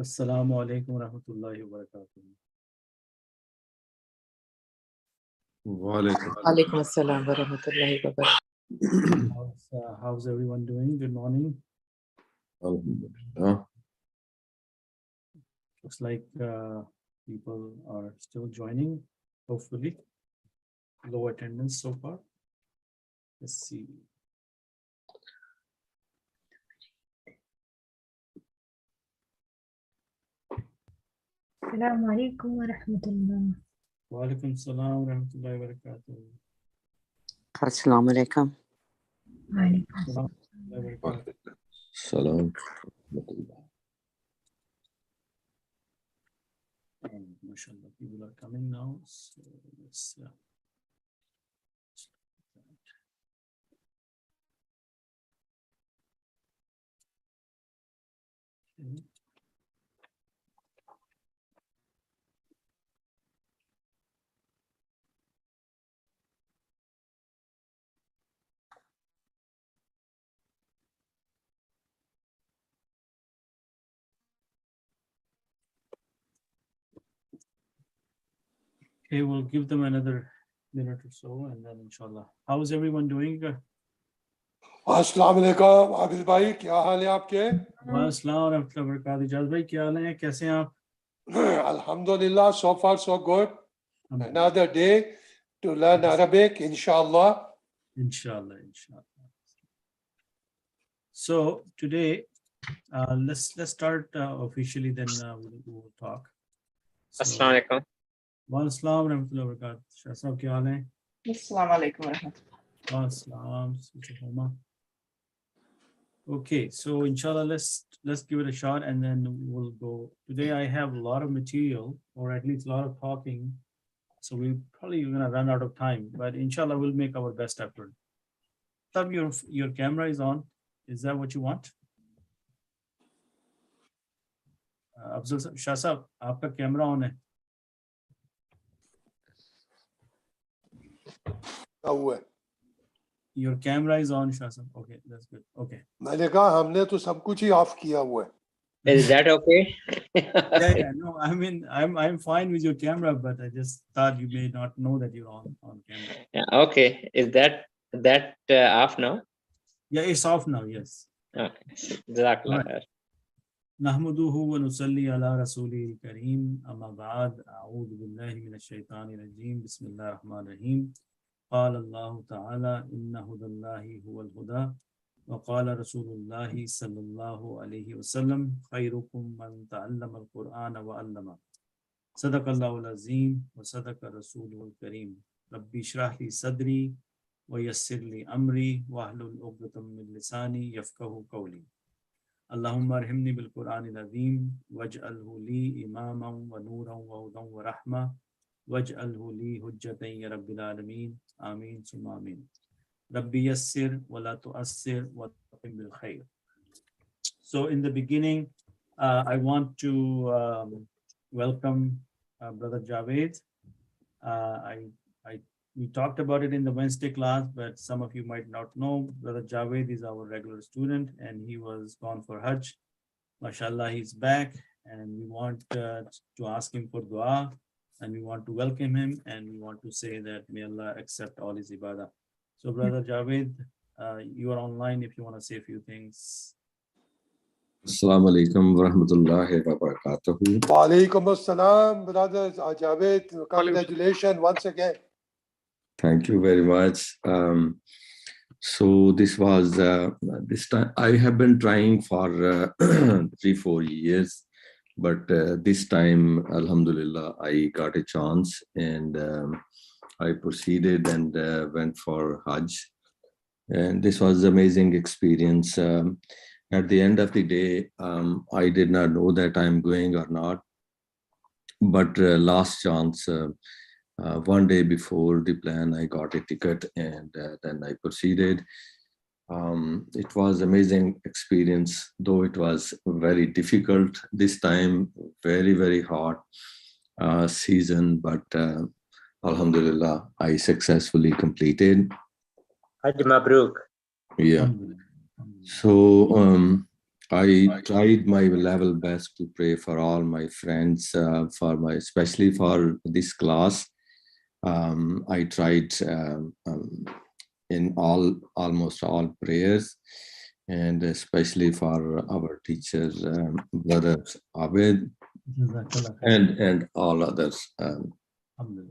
As-Salamu alaykum wa rahmatullahi wa barakatuh. Alaikum as-Salaam wa rahmatullahi wa barakatuh. How's everyone doing? Good morning. Alhamdulillah. Looks like people are still joining, hopefully. Low attendance so far. Let's see. Assalamu alaikum wa rahmatullah. Wa alaikum salam wa rahmatullahi wa barakatuh. Assalamu alaikum. Wa alaikum Salam wa rahmatullahi wa barakatuh. Salam. MashaAllah, people are coming now. So let's okay. Okay, we'll give them another minute or so and then inshallah. How is everyone doing? अस्सलाम वालेकुम आबिद भाई, क्या हाल है आपके? Assalamu alaikum wa rahmatullahi. Jaz bhai, kya haal hai? Kaise hain aap? Alhamdulillah, so far so good. Another day to learn Arabic, inshallah. Inshallah. So today, let's start officially. Then we'll talk. Assalamu alaikum. Wa alaikum wa rahmatullahi wa barakatuh. Shah sahab, kya haal hai? Assalamu alaikum wa rahmatullah. Wa alaikum. Okay, so inshallah, let's give it a shot and then we'll go. Today I have a lot of material, or at least a lot of talking, so we're probably gonna run out of time, but inshallah we'll make our best effort. Tab, your camera is on. Is that what you want? Afzal Shah Sahab, aapka camera on hai. क्या हुआ? Your camera is on, Shah Sahab. Okay, that's good. Okay. मैंने कहा हमने तो सब कुछ ही of किया हुआ है. Is that okay? Yeah, no, I mean, I'm fine with your camera, but I just thought you may not know that you're on camera. Yeah, okay. Is that off now? Yeah, it's off now. Yes. Okay. Jazakallah khair. Nahmaduhu wa nusalli ala rasulil kareem. Amma ba'd. A'udhu billahi minash shaitanir rajeem. Bismillahir rahmanir rahim. قال الله تعالى إن هدى الله هو الهدى وقال رسول الله صلى الله عليه وسلم خيركم من تعلم القرآن وعلمه صدق الله العظيم وصدق رسوله الكريم ربي اشرح لي صدري ويسر لي أمري واحلل عقدة من لساني يفقهوا قولي اللهم ارحمني بالقرآن العظيم واجعله لي إماما ونورا وهدى ورحمة واجعله لي حجة يا رب العالمين آمين ثم آمين ربي يسر ولا تؤثر وتقم بالخير. So in the beginning, I want to welcome Brother Javed. We talked about it in the Wednesday class, but some of you might not know. Brother Javed is our regular student and he was gone for Hajj. MashaAllah, he's back and we want to ask him for dua. And we want to welcome him and we want to say that may Allah accept all his ibadah. So Brother Javed, you are online if you want to say a few things. Assalamu alaikum wa rahmatullahi wa barakatuh. Wa alaikum assalam, brothers. Javed, congratulations once again. Thank you very much. So this was this time I have been trying for 3-4 years. But this time, alhamdulillah, I got a chance and I proceeded and went for Hajj. And this was an amazing experience. At the end of the day, I did not know that I'm going or not. But last chance, one day before the plan, I got a ticket and then I proceeded. It was amazing experience, though it was very difficult this time, very, very hot season, but alhamdulillah, I successfully completed. Hajj Mabruk. Yeah. So I tried my level best to pray for all my friends, especially for this class. I tried in almost all prayers, and especially for our teachers, brother Abed, and all others,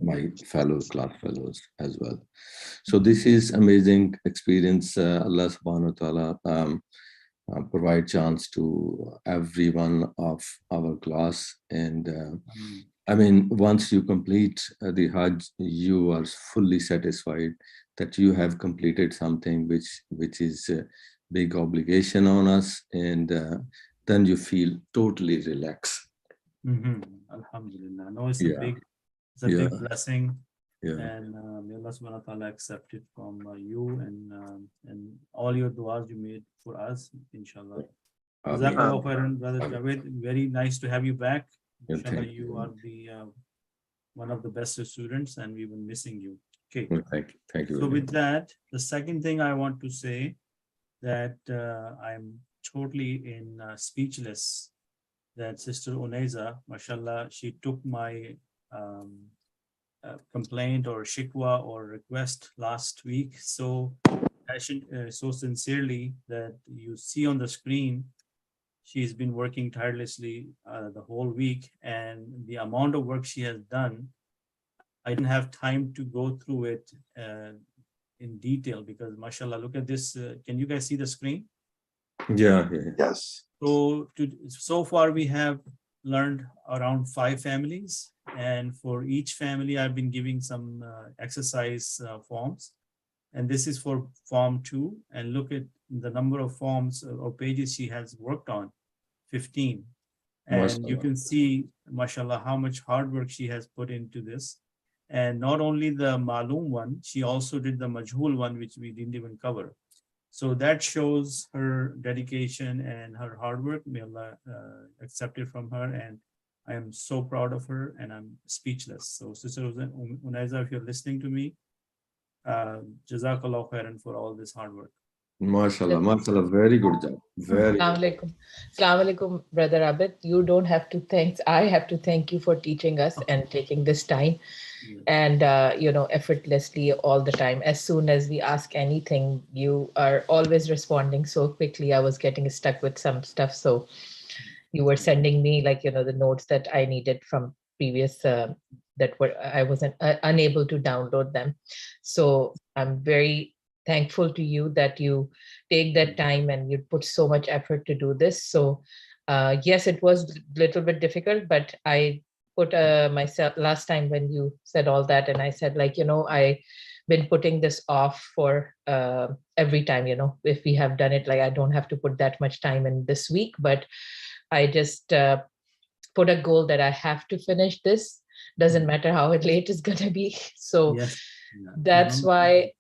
my fellow class fellows as well. So this is amazing experience. Allah subhanahu wa ta'ala provide chance to everyone of our class. And I mean, once you complete the Hajj, you are fully satisfied that you have completed something which is a big obligation on us, and then you feel totally relaxed. Alhamdulillah. No, it's Yeah. a big blessing. Yeah. And may Allah subhanahu wa ta'ala accept it from you and all your du'as you made for us, inshallah. Jazakallah khairan, Brother Javed. Very nice to have you back. Inshallah, you are the one of the best students, and we've been missing you. Okay. Well, thank you. So with that, the second thing I want to say that I'm totally speechless that Sister Uneza, mashallah, she took my complaint or shikwa or request last week so sincerely that you see on the screen. She's been working tirelessly the whole week, and the amount of work she has done, I didn't have time to go through it in detail because mashallah, look at this. Can you guys see the screen? Yeah. Yes. So far we have learned around 5 families, and for each family I've been giving some exercise forms, and this is for form 2, and look at the number of forms or pages she has worked on, 15, and Mashallah. you can see mashallah how much hard work she has put into this. And not only the Maloom one, she also did the Majhul one, which we didn't even cover. So that shows her dedication and her hard work. May Allah accept it from her, and I am so proud of her, and I'm speechless. So Sister Uneza, if you're listening to me, Jazakallah khairan for all this hard work. Mashallah, very good job. Very good. Assalamu alaikum, Brother Abid. You don't have to thank, I have to thank you for teaching us and taking this time and, effortlessly all the time. As soon as we ask anything, you are always responding so quickly. I was getting stuck with some stuff. So you were sending me the notes that I needed from previous, I wasn't unable to download them. So I'm very thankful to you that you take that time and you put so much effort to do this. So yes, it was a little bit difficult, but I put myself last time when you said all that, and I said I've been putting this off for every time, if we have done it, I don't have to put that much time in this week, but I just put a goal that I have to finish this. Doesn't matter how late it's gonna be. So yes. That's why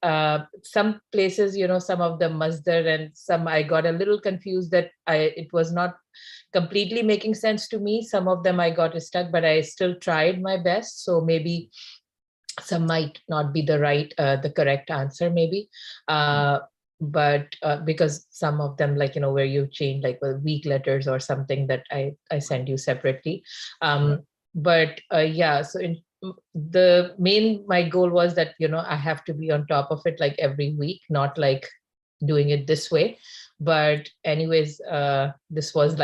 some places, some of the masdar and some I got a little confused that it was not completely making sense to me. Some of them I got stuck, but I still tried my best. So maybe some might not be the correct answer, maybe. But because some of them, where you change weak letters or something that I send you separately. But yeah, so my goal was that, I have to be on top of it every week, not doing it this way. But anyways, this was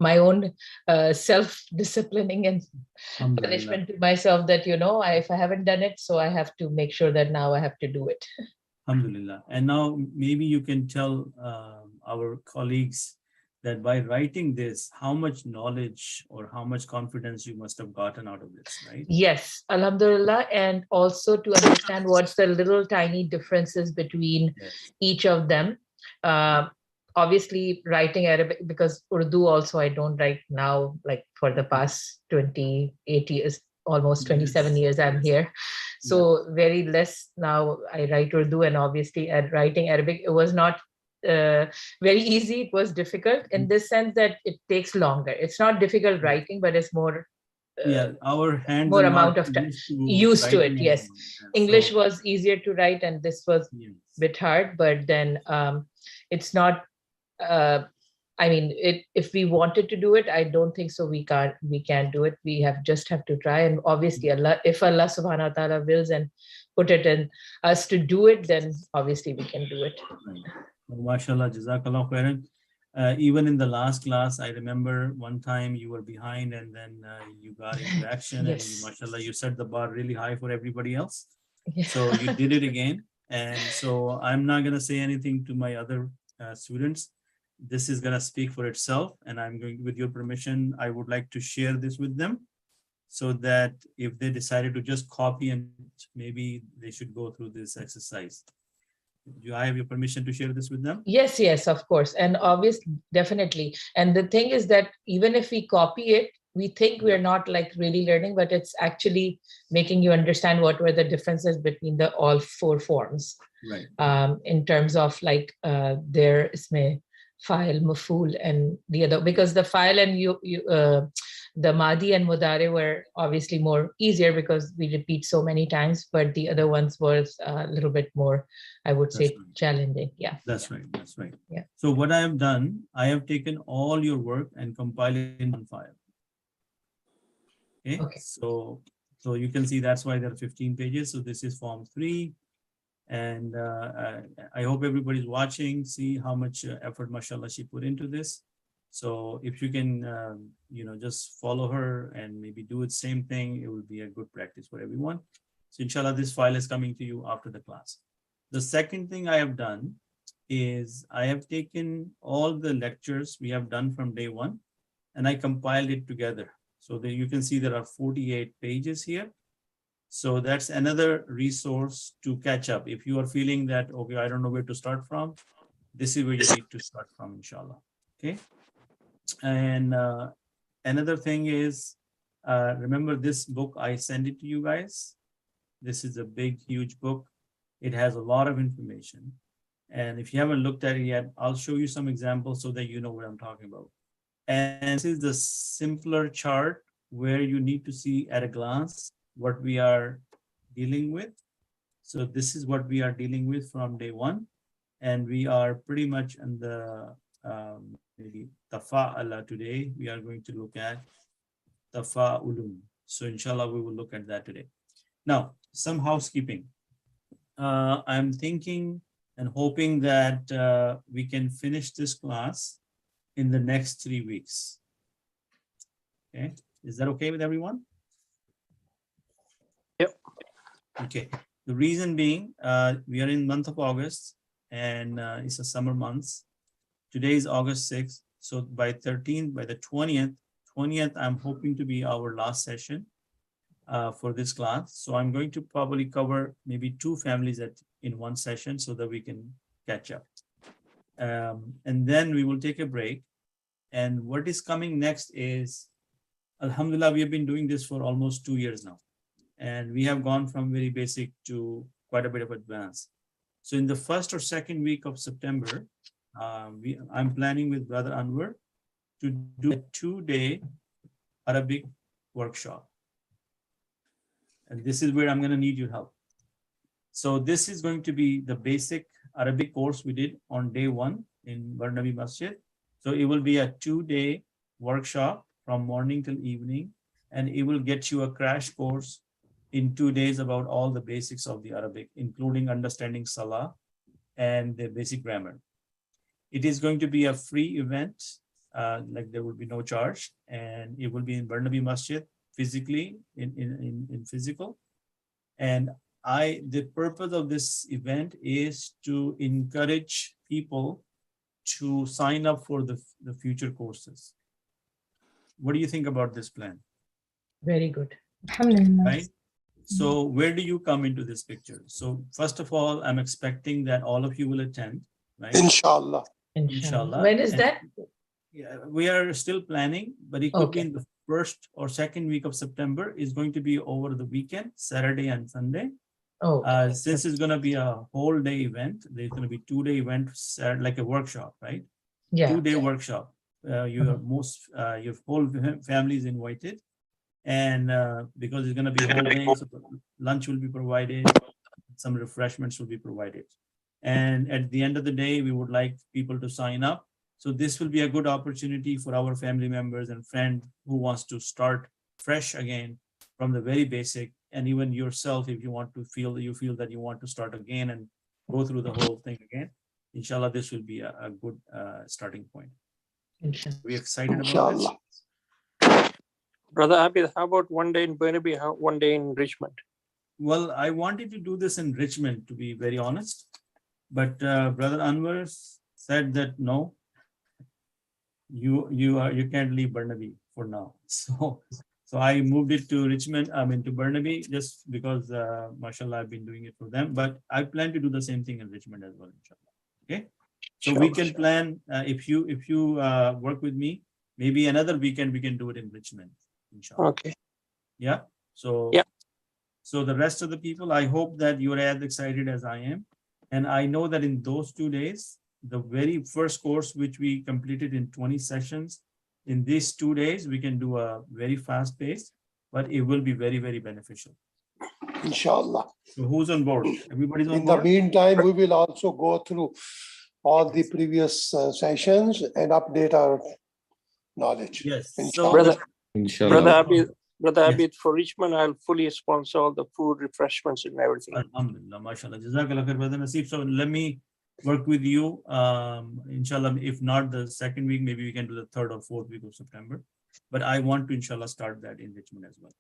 my own self-disciplining and punishment to myself that, if I haven't done it, so I have to make sure that now I have to do it. Alhamdulillah. And now maybe you can tell our colleagues that by writing this, how much knowledge or how much confidence you must have gotten out of this, right? Yes, alhamdulillah. And also to understand what's the little tiny differences between each of them. Obviously writing Arabic, because Urdu also I don't write now, for the past 28 years, almost 27 years I'm here. So very less now I write Urdu, and obviously at writing Arabic, it was not very easy. It was difficult in this sense that it takes longer. It's not difficult writing, but it's more our hands more are amount not of time used to it. Yes, English was easier to write, and this was a bit hard, but then it's not I mean, if we wanted to do it, I don't think so. We can't do it. We just have to try. And obviously, if Allah subhanahu wa ta'ala wills and put it in us to do it, then obviously we can do it. Right. Well, mashallah, jazakallah khairan. Even in the last class, I remember one time you were behind and then you got into action. Yes. And you, mashallah, you set the bar really high for everybody else. Yeah. So you did it again. And so I'm not going to say anything to my other students. This is going to speak for itself. And I'm going, with your permission, I would like to share this with them so that if they decided to just copy and maybe they should go through this exercise. Do I have your permission to share this with them? Yes, yes, of course. And obviously, definitely. And the thing is that even if we copy it, we think we're not like really learning, but it's actually making you understand what were the differences between the all four forms. Right. In terms of like their isme, file, maful, and the other, because the file and the Madi and Mudare were obviously more easier because we repeat so many times, but the other ones was a little bit more, I would say, right. challenging. Yeah. That's right. That's right. Yeah. So what I have done, I have taken all your work and compiled it in one file. Okay. So you can see that's why there are 15 pages. So this is form 3. And I hope everybody's watching, see how much effort, mashallah, she put into this. So if you can, just follow her and maybe do it same thing, it will be a good practice for everyone. So inshallah, this file is coming to you after the class. The second thing I have done is I have taken all the lectures we have done from day 1 and I compiled it together. So that you can see there are 48 pages here. So that's another resource to catch up. If you are feeling that, okay, I don't know where to start from, this is where you need to start from, inshallah. Okay. And another thing is, remember this book, I sent it to you guys. This is a big, huge book. It has a lot of information. And if you haven't looked at it yet, I'll show you some examples so that you know what I'm talking about. And this is the simpler chart where you need to see at a glance what we are dealing with. So this is what we are dealing with from day 1. And we are pretty much in the maybe tafa'ala today. We are going to look at tafa'ulun. So inshallah, we will look at that today. Now, some housekeeping. I'm thinking and hoping that we can finish this class in the next 3 weeks. Okay, is that okay with everyone? Yep. Okay, the reason being, we are in month of August and it's a summer months. Today is August 6th. So by the 20th, I'm hoping to be our last session for this class. So I'm going to probably cover maybe 2 families in one session so that we can catch up. And then we will take a break. And what is coming next is, alhamdulillah, we have been doing this for almost 2 years now. And we have gone from very basic to quite a bit of advance. So in the first or second week of September, I'm planning with Brother Anwar to do a 2-day Arabic workshop. And this is where I'm going to need your help. So this is going to be the basic Arabic course we did on day 1 in Barnaby Masjid. So it will be a 2-day workshop from morning till evening, and it will get you a crash course in 2 days about all the basics of the Arabic, including understanding Salah and the basic grammar. It is going to be a free event, like there will be no charge, and it will be in Barnaby Masjid physically, in physical. And the purpose of this event is to encourage people to sign up for the future courses. What do you think about this plan? Very good. Alhamdulillah. Right? So where do you come into this picture? So first of all, I'm expecting that all of you will attend, right? Inshallah. Inshallah. When is And that? yeah, we are still planning, but it could be Okay. in the first or second week of September. Is going to be over the weekend, Saturday and Sunday. Oh, Since it's going to be a whole day event, there's going to be 2-day event, like a workshop, right? yeah. 2-day workshop. Your whole family is invited, and because it's going to be a whole day, so lunch will be provided, some refreshments will be provided, and at the end of the day, we would like people to sign up So this will be a good opportunity for our family members and friend who wants to start fresh again from the very basic, and even yourself, if you want to feel that you want to start again and go through the whole thing again. Inshallah, this will be a good starting point. Inshallah. Are we excited about Inshallah. this? Brother Abid, how about one day in Burnaby, one day in Richmond? Well, I wanted to do this in Richmond, to be very honest, but Brother Anwar said that no, you can't leave Burnaby for now. So I moved it to Richmond, to Burnaby, just because, mashallah, I've been doing it for them. But I plan to do the same thing in Richmond as well, inshallah. Okay, so we can plan, if you work with me, maybe another weekend we can do it in Richmond, inshallah. Okay. Yeah. So yeah. So the rest of the people, I hope that you are as excited as I am, and I know that in those 2 days, the very first course which we completed in 20 sessions, in these 2 days, we can do a very fast pace, but it will be very, very beneficial. Inshallah. So who's on board? Everybody's on In board? the meantime, we will also go through all the previous sessions and update our knowledge. Yes. Inshallah. Brother Yes. Abid, for Richmond, I'll fully sponsor all the food, refreshments, and everything. Alhamdulillah, mashallah. Jazakallah khair, Brother Naseeb. So let me work with you. Inshallah, if not the second week, maybe we can do the 3rd or 4th week of September. But I want to, inshallah, start that in Richmond as well.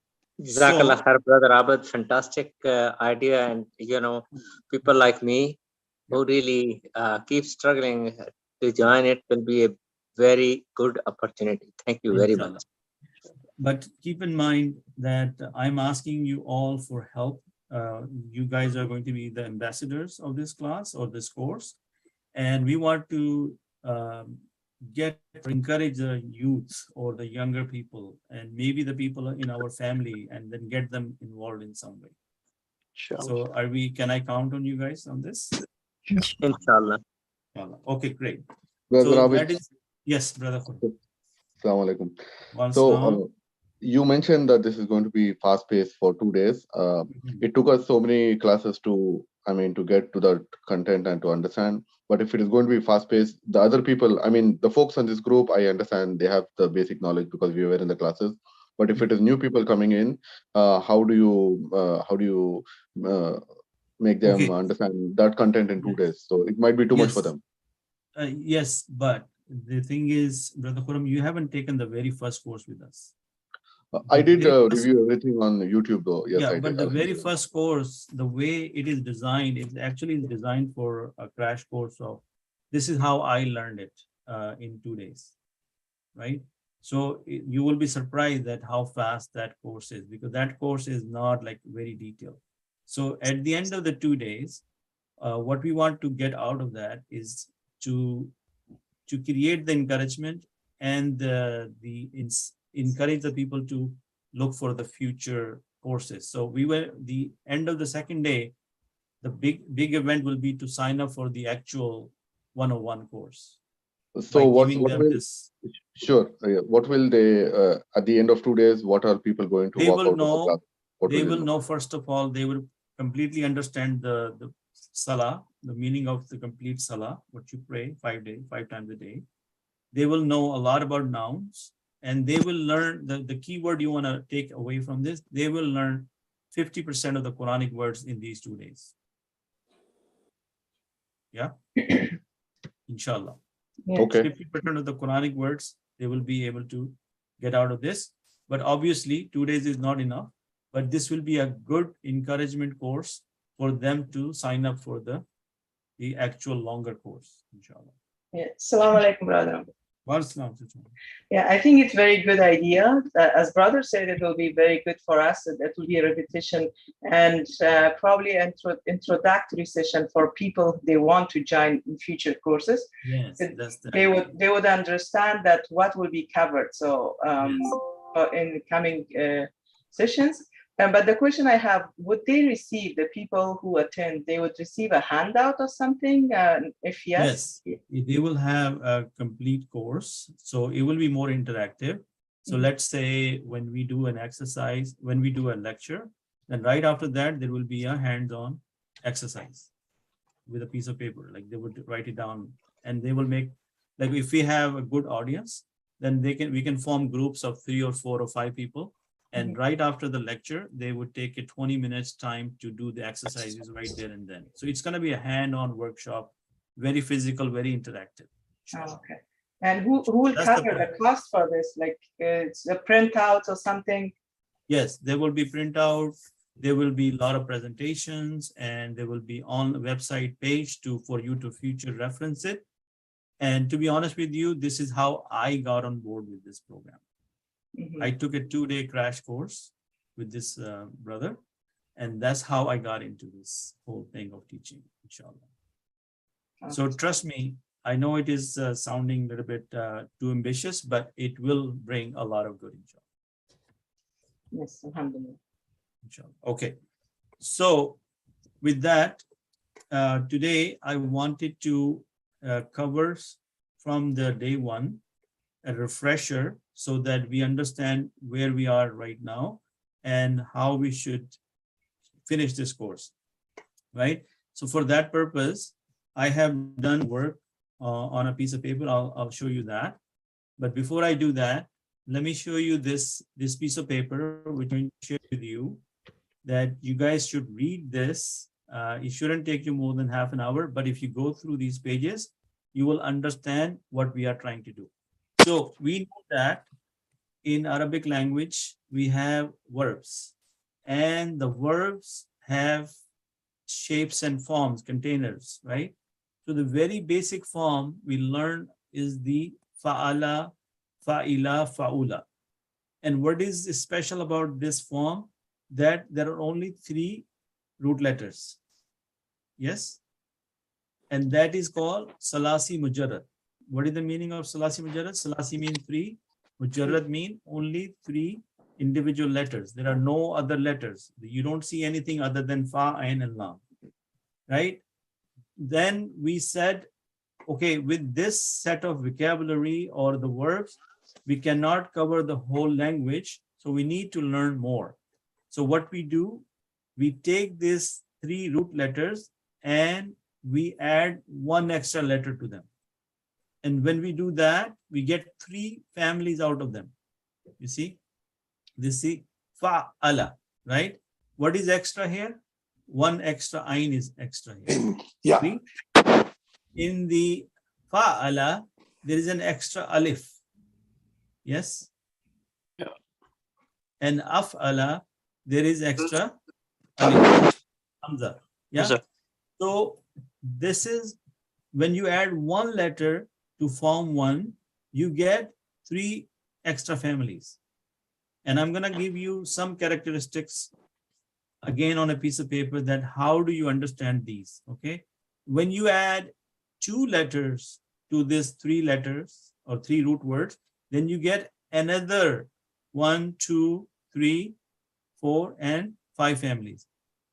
Jazakallah khair, Brother Abid. Fantastic idea. And, people like me who really keep struggling to join it will be a very good opportunity. Thank you very much. But keep in mind that I'm asking you all for help. You guys are going to be the ambassadors of this class or this course. And we want to encourage the youth or the younger people and maybe the people in our family, and then get them involved in some way. Sure. So can I count on you guys on this? Inshallah. Okay, great. Brother So Abid. that is, yes, Brother. Assalamu alaikum. So you mentioned that this is going to be fast-paced for 2 days. It took us so many classes to get to the content and to understand. But if it is going to be fast-paced, the other people, the folks on this group, I understand they have the basic knowledge because we were in the classes. But if it is new people coming in, how do you make them understand that content in 2 days? So it might be too much for them. Yes, but the thing is, Brother Khurram, you haven't taken the very first course with us. I did review everything on YouTube though. Yes, I but did. the very first course, the way it is designed, it's actually designed for a crash course of, this is how I learned it in 2 days, right? So you will be surprised at how fast that course is, because that course is not like very detailed. So at the end of the 2 days, what we want to get out of that is to create the encouragement and encourage the people to look for the future courses. So the end of the second day, the big event will be to sign up for the actual 101 course. So what will sure? What will they at the end of 2 days? What are people going to walk out of the class? They will know, first of all, they will completely understand the salah, the meaning of the complete salah, what you pray 5 times a day. They will know a lot about nouns, and they will learn the key word you want to take away from this. They will learn 50% of the Quranic words in these 2 days. Yeah. Inshallah. Yeah. Okay. 50% of the Quranic words they will be able to get out of this. But obviously 2 days is not enough. But this will be a good encouragement course for them to sign up for the actual longer course, inshallah. Yeah. Assalamu alaikum, brother. Yeah, I think it's very good idea. As brother said, it will be very good for us. That will be a repetition and probably an introductory session for people they want to join in future courses. Yes, they would understand that what will be covered. So in the coming sessions. But the question I have, would they receive, the people who attend, they would receive a handout or something? If yes? Yes, they will have a complete course. So it will be more interactive. So let's say when we do an exercise, when we do a lecture, then right after that, there will be a hands-on exercise with a piece of paper. Like they would write it down and they will make Like if we have a good audience, then we can form groups of 3 or 4 or 5 people. And right after the lecture, they would take a 20 minutes time to do the exercises right there and then. So it's going to be a hand-on workshop, very physical, very interactive. Oh, okay. And who will cover the cost for this? Like it's a printout or something? Yes, there will be printout. There will be a lot of presentations, and there will be on the website page for you to future reference it. And to be honest with you, this is how I got on board with this program. I took a 2-day crash course with this brother, and that's how I got into this whole thing of teaching, inshallah. Okay. So trust me, I know it is sounding a little bit too ambitious, but it will bring a lot of good, inshallah. Yes, alhamdulillah. Inshallah. Okay, so with that, today I wanted to cover from the day one a refresher so that we understand where we are right now and how we should finish this course, right? So for that purpose, I have done work on a piece of paper. I'll show you that. But before I do that, let me show you this piece of paper, which I'm going to share with you, that you guys should read this. It shouldn't take you more than half an hour, but if you go through these pages, you will understand what we are trying to do. So we know that in Arabic language, we have verbs, and the verbs have shapes and forms, containers, right? So the very basic form we learn is the fa'ala, fa'ila, fa'ula. And what is special about this form? That there are only 3 root letters. Yes? And that is called Salasi Mujarrad. What is the meaning of Salasi Mujarrad? Salasi means 3. Mujarrad means only 3 individual letters. There are no other letters. You don't see anything other than Fa, Ain, and Lam. Right? Then we said, okay, with this set of vocabulary or the verbs, we cannot cover the whole language. So we need to learn more. So what we do, we take these 3 root letters and we add 1 extra letter to them. And when we do that, we get 3 families out of them. You see, this is fa'ala, right? What is extra here? 1 extra ain is extra here. Yeah. See? In the fa'ala, there is an extra alif. Yes? Yeah. And af'ala, there is extra alif. Hamza. Yeah? Yes, So this is when you add 1 letter to form 1, you get 3 extra families. And I'm going to give you some characteristics again on a piece of paper that how do you understand these, okay? When you add 2 letters to this 3 letters or 3 root words, then you get another 1, 2, 3, 4, and 5 families.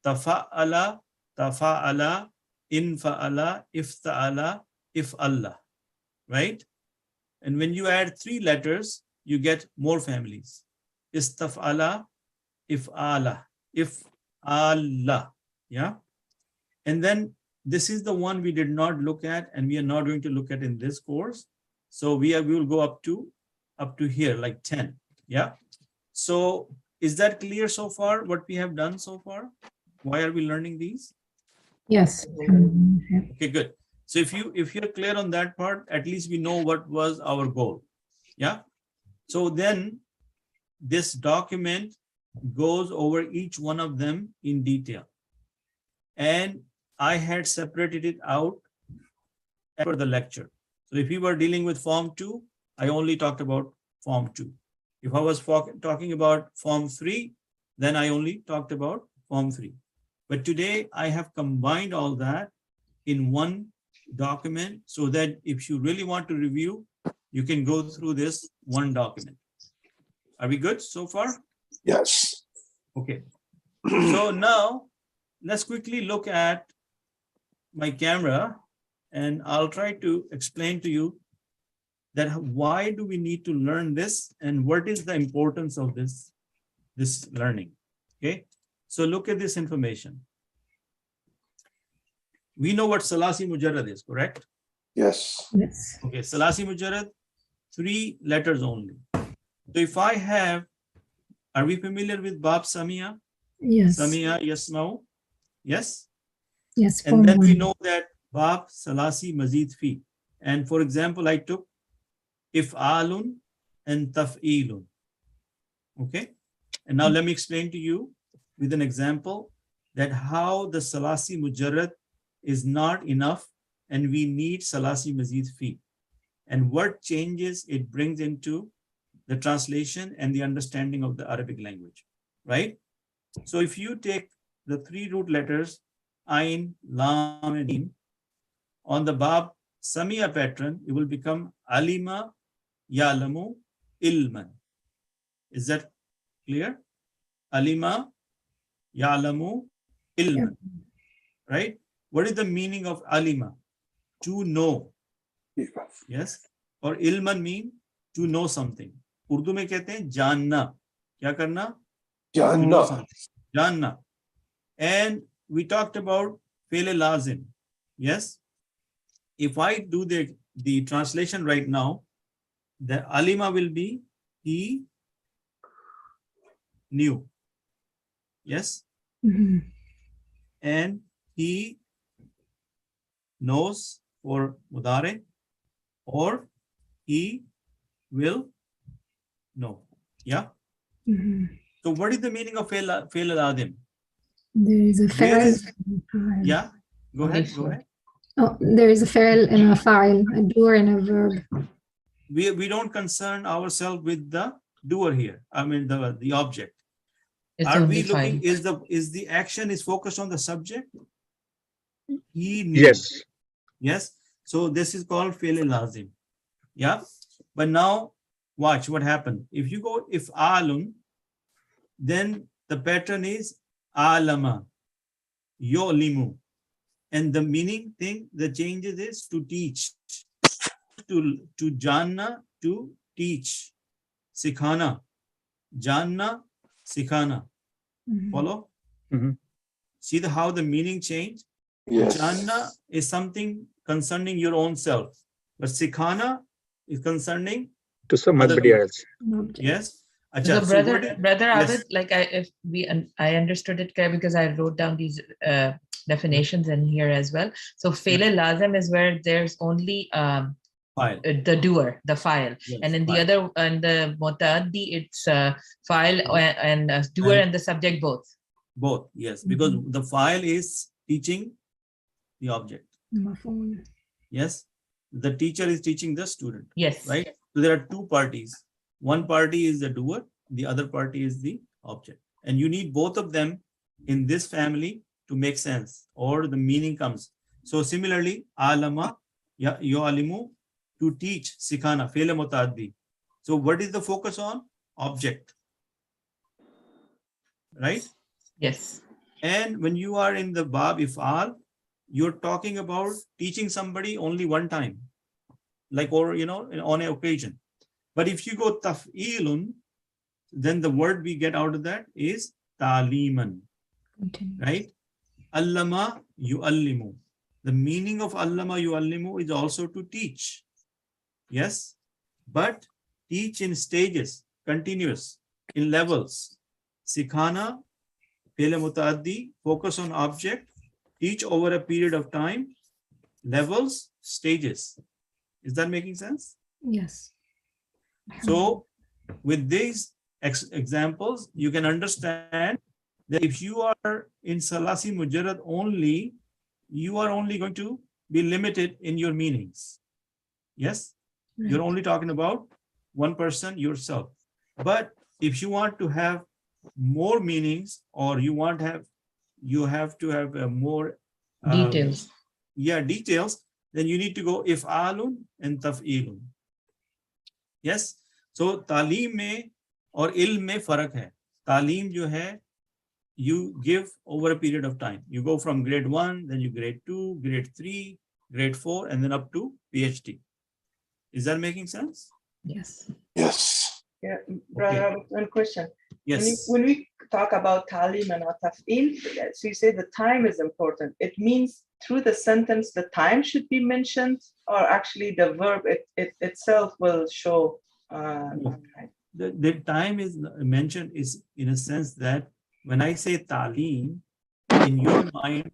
Tafa'ala, tafa'ala, infa'ala, iftiaal, if'alla, right? And when you add 3 letters, you get more families. Istaf'ala, if'ala, if'alla, yeah? And then this is the one we did not look at, and we are not going to look at in this course. So we will go up to here, like 10, yeah? So is that clear so far, what we have done so far? Why are we learning these? Yes. Okay, good. So if you're clear on that part, at least we know what was our goal. Yeah. So then this document goes over each one of them in detail. And I had separated it out for the lecture. So if we were dealing with form 2, I only talked about form 2. If I was talking about form 3, then I only talked about form 3. But today I have combined all that in one document so that if you really want to review, you can go through this one document. Are we good so far? Yes. Okay. So now let's quickly look at my camera and I'll try to explain to you that why do we need to learn this and what is the importance of this learning. Okay. So look at this information. We know what Salasi Mujarrad is, correct? Yes. Yes. Okay, Salasi Mujarrad, 3 letters only. So if I have, are we familiar with Baaf Samia? Yes. Samia Yasmau? Yes? Yes. And then we Form know that Baaf Salasi Mazid Fi. And for example, I took If'alun and Taf'ilun. Okay? And now let me explain to you with an example that how the Salasi Mujarrad is not enough and we need Salasi Mazid Fi. And what changes it brings into the translation and the understanding of the Arabic language, right? So if you take the 3 root letters, Ain, Lam, and Mim, on the Bab Samia pattern, it will become Alima, Ya'lamu, Ilman. Is that clear? Alima, Ya'lamu, Ilman. Right? What is the meaning of Alima? To know. Yes? Or Ilman mean to know something. Urdu में कहते हैं जानना. क्या करना? Janna. Janna. And we talked about Fele Lazim. Yes? If I do the translation right now, the Alima will be he knew. Yes? And he knows for Mudare, or he will know. Yeah? So what is the meaning of Fele Lazim? There is a Where fa'il. is, yeah? Go ahead. Oh, there is a fa'il and a fa'il, a doer and a verb. We don't concern ourselves with the doer here. I mean the object. It's Are only we looking, fine. is the action is focused on the subject? He knew. Yes. Yes. So this is called Fi'l Lazim. Yeah. But now watch what happened. If you go If'alun, then the pattern is Alama, Yolimu. And the meaning thing, the changes is to teach. To janna, to teach. Sikhana. Janna, sikhana. Follow? See how the meaning changed? Yes. Janna is something concerning your own self. But sikhana is concerning To somebody else. Yes. So Achha, brother yes. Abid, like I understood it clear because I wrote down these definitions in here as well. So Fele Lazim is where there's only file. The doer, the file, Yes, and in file. the other, and the Mutaddi, it's file and doer and the subject both. Both, yes, because the file is teaching the object. Yes, the teacher is teaching the student. Yes. Right. So there are 2 parties. One party is the doer, the other party is the object. And you need both of them in this family to make sense, or the meaning comes. So similarly, alama, yu'alimu, to teach, sikhana, fi'l mutaddi. So what is the focus on? Object. Right? Yes. And when you are in the Bab If'al, you're talking about teaching somebody only one time, like, or, on an occasion. But if you go taf'ilun, then the word we get out of that is ta'liman, right? Allama yu'allimu. The meaning of allama yu'allimu is also to teach. Yes, but teach in stages, continuous, in levels. Sikhana, Fi'l mutaaddi, focus on object, teach over a period of time, levels, stages. Is that making sense? Yes. So with these examples, you can understand that if you are in Salasi Mujarrad only, you are only going to be limited in your meanings. Yes? Right. You're only talking about one person, yourself. But if you want to have more meanings, or you have to have more details. Details, then you need to go if'alun and taf'ilun. Yes. So तालीम में और इल्म में फर्क है. तालीम जो है, you give over a period of time. You go from grade 1, then you grade 2, grade 3, grade 4, and then up to PhD. Is that making sense? Yes. Yes. Yeah, brother, okay. One question. Yes. When we talk about talim and taf'il, so you say the time is important. It means through the sentence, the time should be mentioned, or actually the verb itself will show the time is mentioned is in a sense that when I say ta'lim, in your mind,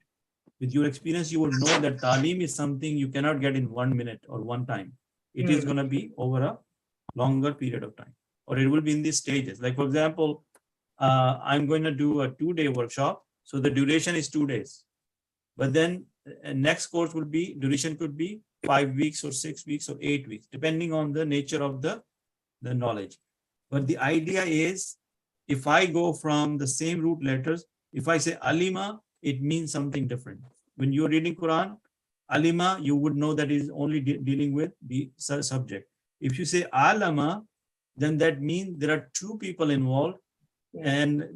with your experience, you would know that ta'lim is something you cannot get in 1 minute or one time. It is going to be over a longer period of time, or it will be in these stages. Like, for example, I'm going to do a 2-day workshop. So the duration is 2 days. But then next course will be, duration could be 5 weeks or 6 weeks or 8 weeks, depending on the nature of the knowledge. But the idea is, if I go from the same root letters, if I say alima, it means something different. When you're reading Quran, alima, you would know that it is only dealing with the subject. If you say alama, then that means there are 2 people involved, and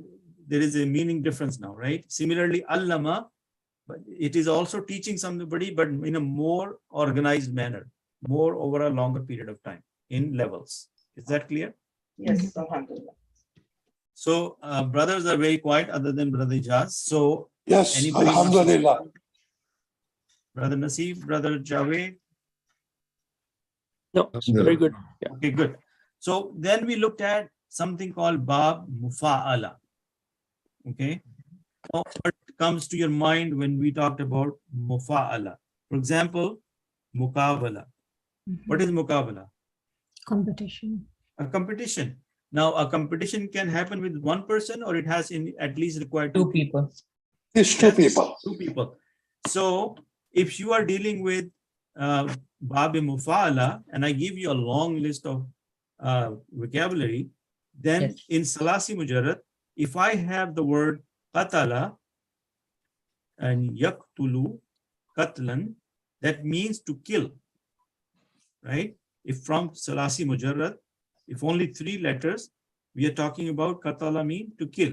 there is a meaning difference now, right? Similarly, allama, but it is also teaching somebody, but in a more organized manner, more over a longer period of time in levels. Is that clear? Yes, alhamdulillah. So brothers are very quiet other than Brother Ijaz. So yes, alhamdulillah. Brother Nasif, Brother Javed? No, very good. Yeah. Okay, good. So then we looked at something called Baab Mufa'ala. Okay. Now, what comes to your mind when we talked about Mufa'ala? For example, Muqabala. What is Muqabala? Competition. A competition. Now, a competition can happen with one person, or it has at least required 2 people. It's 2 people. 2 people. So if you are dealing with Baab Mufa'ala, and I give you a long list of vocabulary, then in Salasi Mujarrad, if I have the word qatala and yaqtulu qatlan, that means to kill, right? If from Salasi Mujarrad, if only 3 letters, we are talking about qatala mean to kill.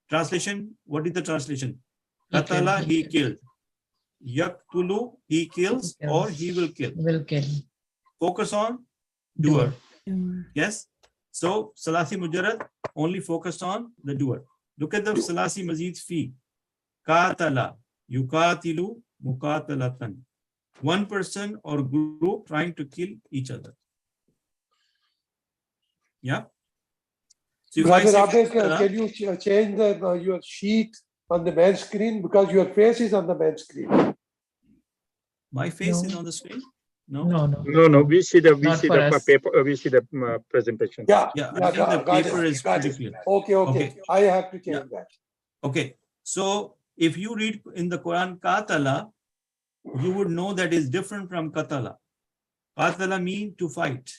Translation, what is the translation? Qatala, he killed. Yaqtulu, he kills, or he will kill. Will kill. Focus on doer. Doer. Yes. So Salasi Mujarrad only focused on the doer. Look at the Salasi Mazid fi. Qatala, yuqatilu, muqatalatan. One person or group trying to kill each other. Yeah. So if Brother I say Abed, qatala, can you change your sheet on the main screen, because your face is on the main screen? my face is on the screen? No. No. We see the paper. We see the presentation. Yeah. I think the paper is pretty clear. Okay. I have to change that. Okay. So if you read in the Quran qatala, you would know that is different from qatala. Qatala means to fight.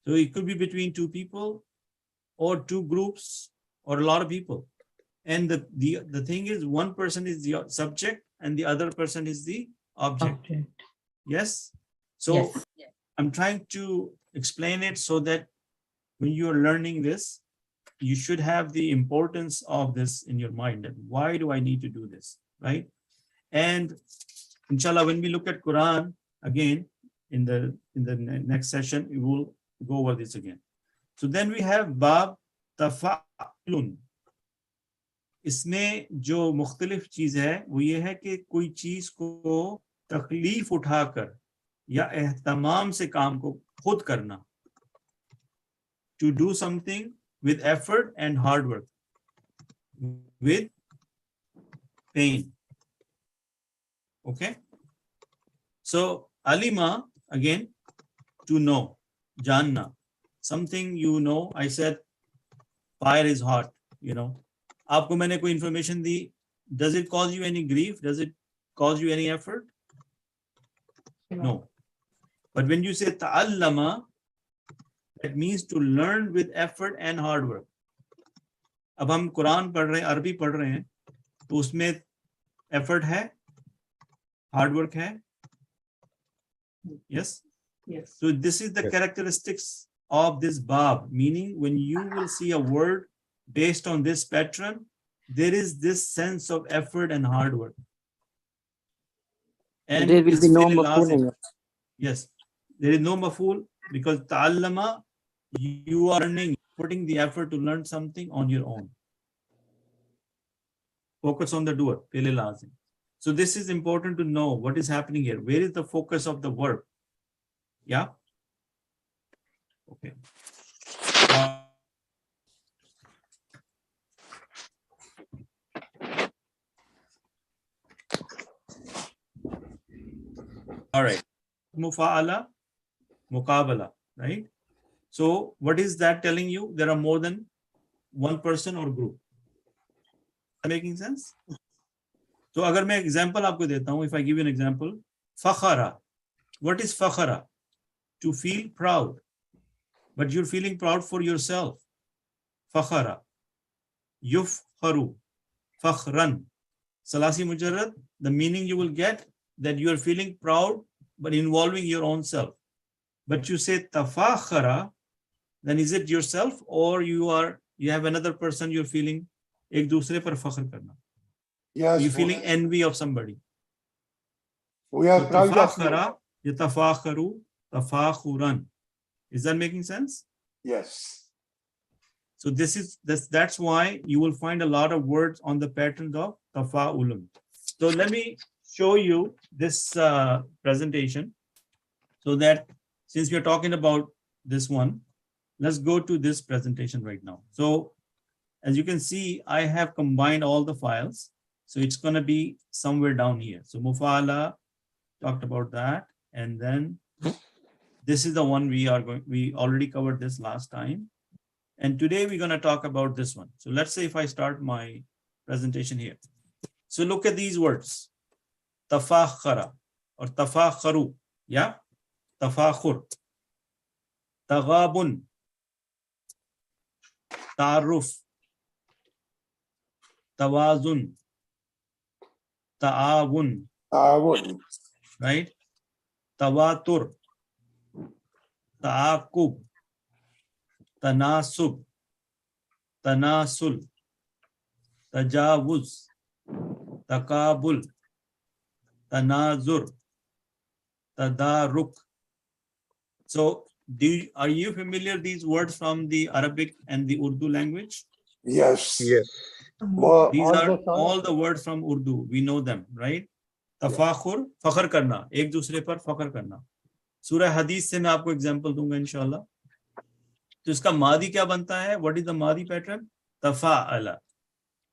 So it could be between 2 people or 2 groups or a lot of people. And the thing is, one person is the subject and the other person is the object. Yes. So I'm trying to explain it so that when you are learning this, you should have the importance of this in your mind. That why do I need to do this, right? And inshallah, when we look at Quran again in the next session, we will go over this again. So then we have Baab Tafa'lun. इसमें जो मुख्तलिफ चीज है वो ये है कि कोई चीज को तकलीफ उठाकर या एहतमाम से काम को खुद करना. To do something with effort and hard work, with pain. Okay. So alima, again, to know, janna, something you know. I said fire is hot, you know. आपको मैंने कोई information the, does it cause you any grief? Does it cause you any effort? No. But when you say ta'allama, that means to learn with effort and hard work. अब हम कुरान पढ़ रहे हैं, अरबी पढ़ रहे हैं, तो उसमें effort है, hard work है. Yes? Yes. So this is the characteristics of this Baab, meaning when you will see a word based on this pattern, there is this sense of effort and hard work. And there will be no maf'ul. Yes, there is no maf'ul because ta'allama, you are learning, putting the effort to learn something on your own. Focus on the doer. So this is important to know what is happening here. Where is the focus of the verb? Yeah. Okay. All right. Mufa'ala, muqabala, right? So what is that telling you? There are more than one person or group. Making sense? So अगर मैं example आपको देता हूँ, if I give you an example, fakhara. What is fakhara? To feel proud. But you're feeling proud for yourself. Fakhara. Yufkharu. Fakhran. Salasi mujarrad, the meaning you will get that you are feeling proud but involving your own self. But you say tafakhara, then is it yourself or you have another person you're feeling ek dusre par fakhr karna? Yes. You're feeling envy of somebody. We are So proud of you. tafakhara, yatafakharu, tafakhuran. Is that making sense? Yes. So that's why you will find a lot of words on the pattern of tafa'ulun. So let me show you this presentation so that since we are talking about this one, let's go to this presentation right now. So as you can see, I have combined all the files. So it's going to be somewhere down here. So Mufa'ala, talked about that. And then this is the one we already covered this last time. And today we're going to talk about this one. So let's say if I start my presentation here. So look at these words. Tafakhara or tafakharu. Yeah. Tafakhur. Taghabun. Ta'aruf. Tawazun. Ta'awun. Right? Tawatur. Ta'aqub. Tanasub. Tanasul. Tajawuz. Takabul. Tanazur. Tadaruk. So are you familiar these words from the Arabic and the Urdu language? Yes. Yes. These are all the words from Urdu. We know them, right? Tafakhur, fakhr karna, ek dusre par fakhr karna. Surah Hadith se मैं आपको example दूंगा इंशाल्लाह. तो इसका मादी क्या बनता है? What is the Modi pattern? Tafa'ala.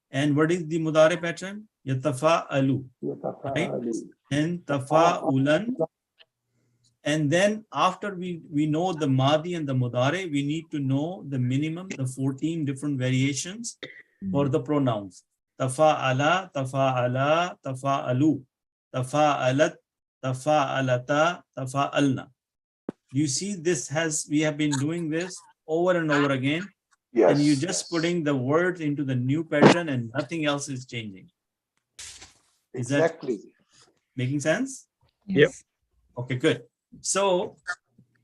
And what is the mudare pattern? Yatafa'alu. Right? And tafa'ulan. And then after we know the Madi and the Mudare, we need to know the minimum, the 14 different variations for the pronouns. Tafa'ala, tafa'ala, tafa'alu, tafa'alat, tafa'alata, tafa'alna. You see we have been doing this over and over again. Yes. And you're just putting the words into the new pattern and nothing else is changing. Is exactly. that making sense? Yes. Okay, good. So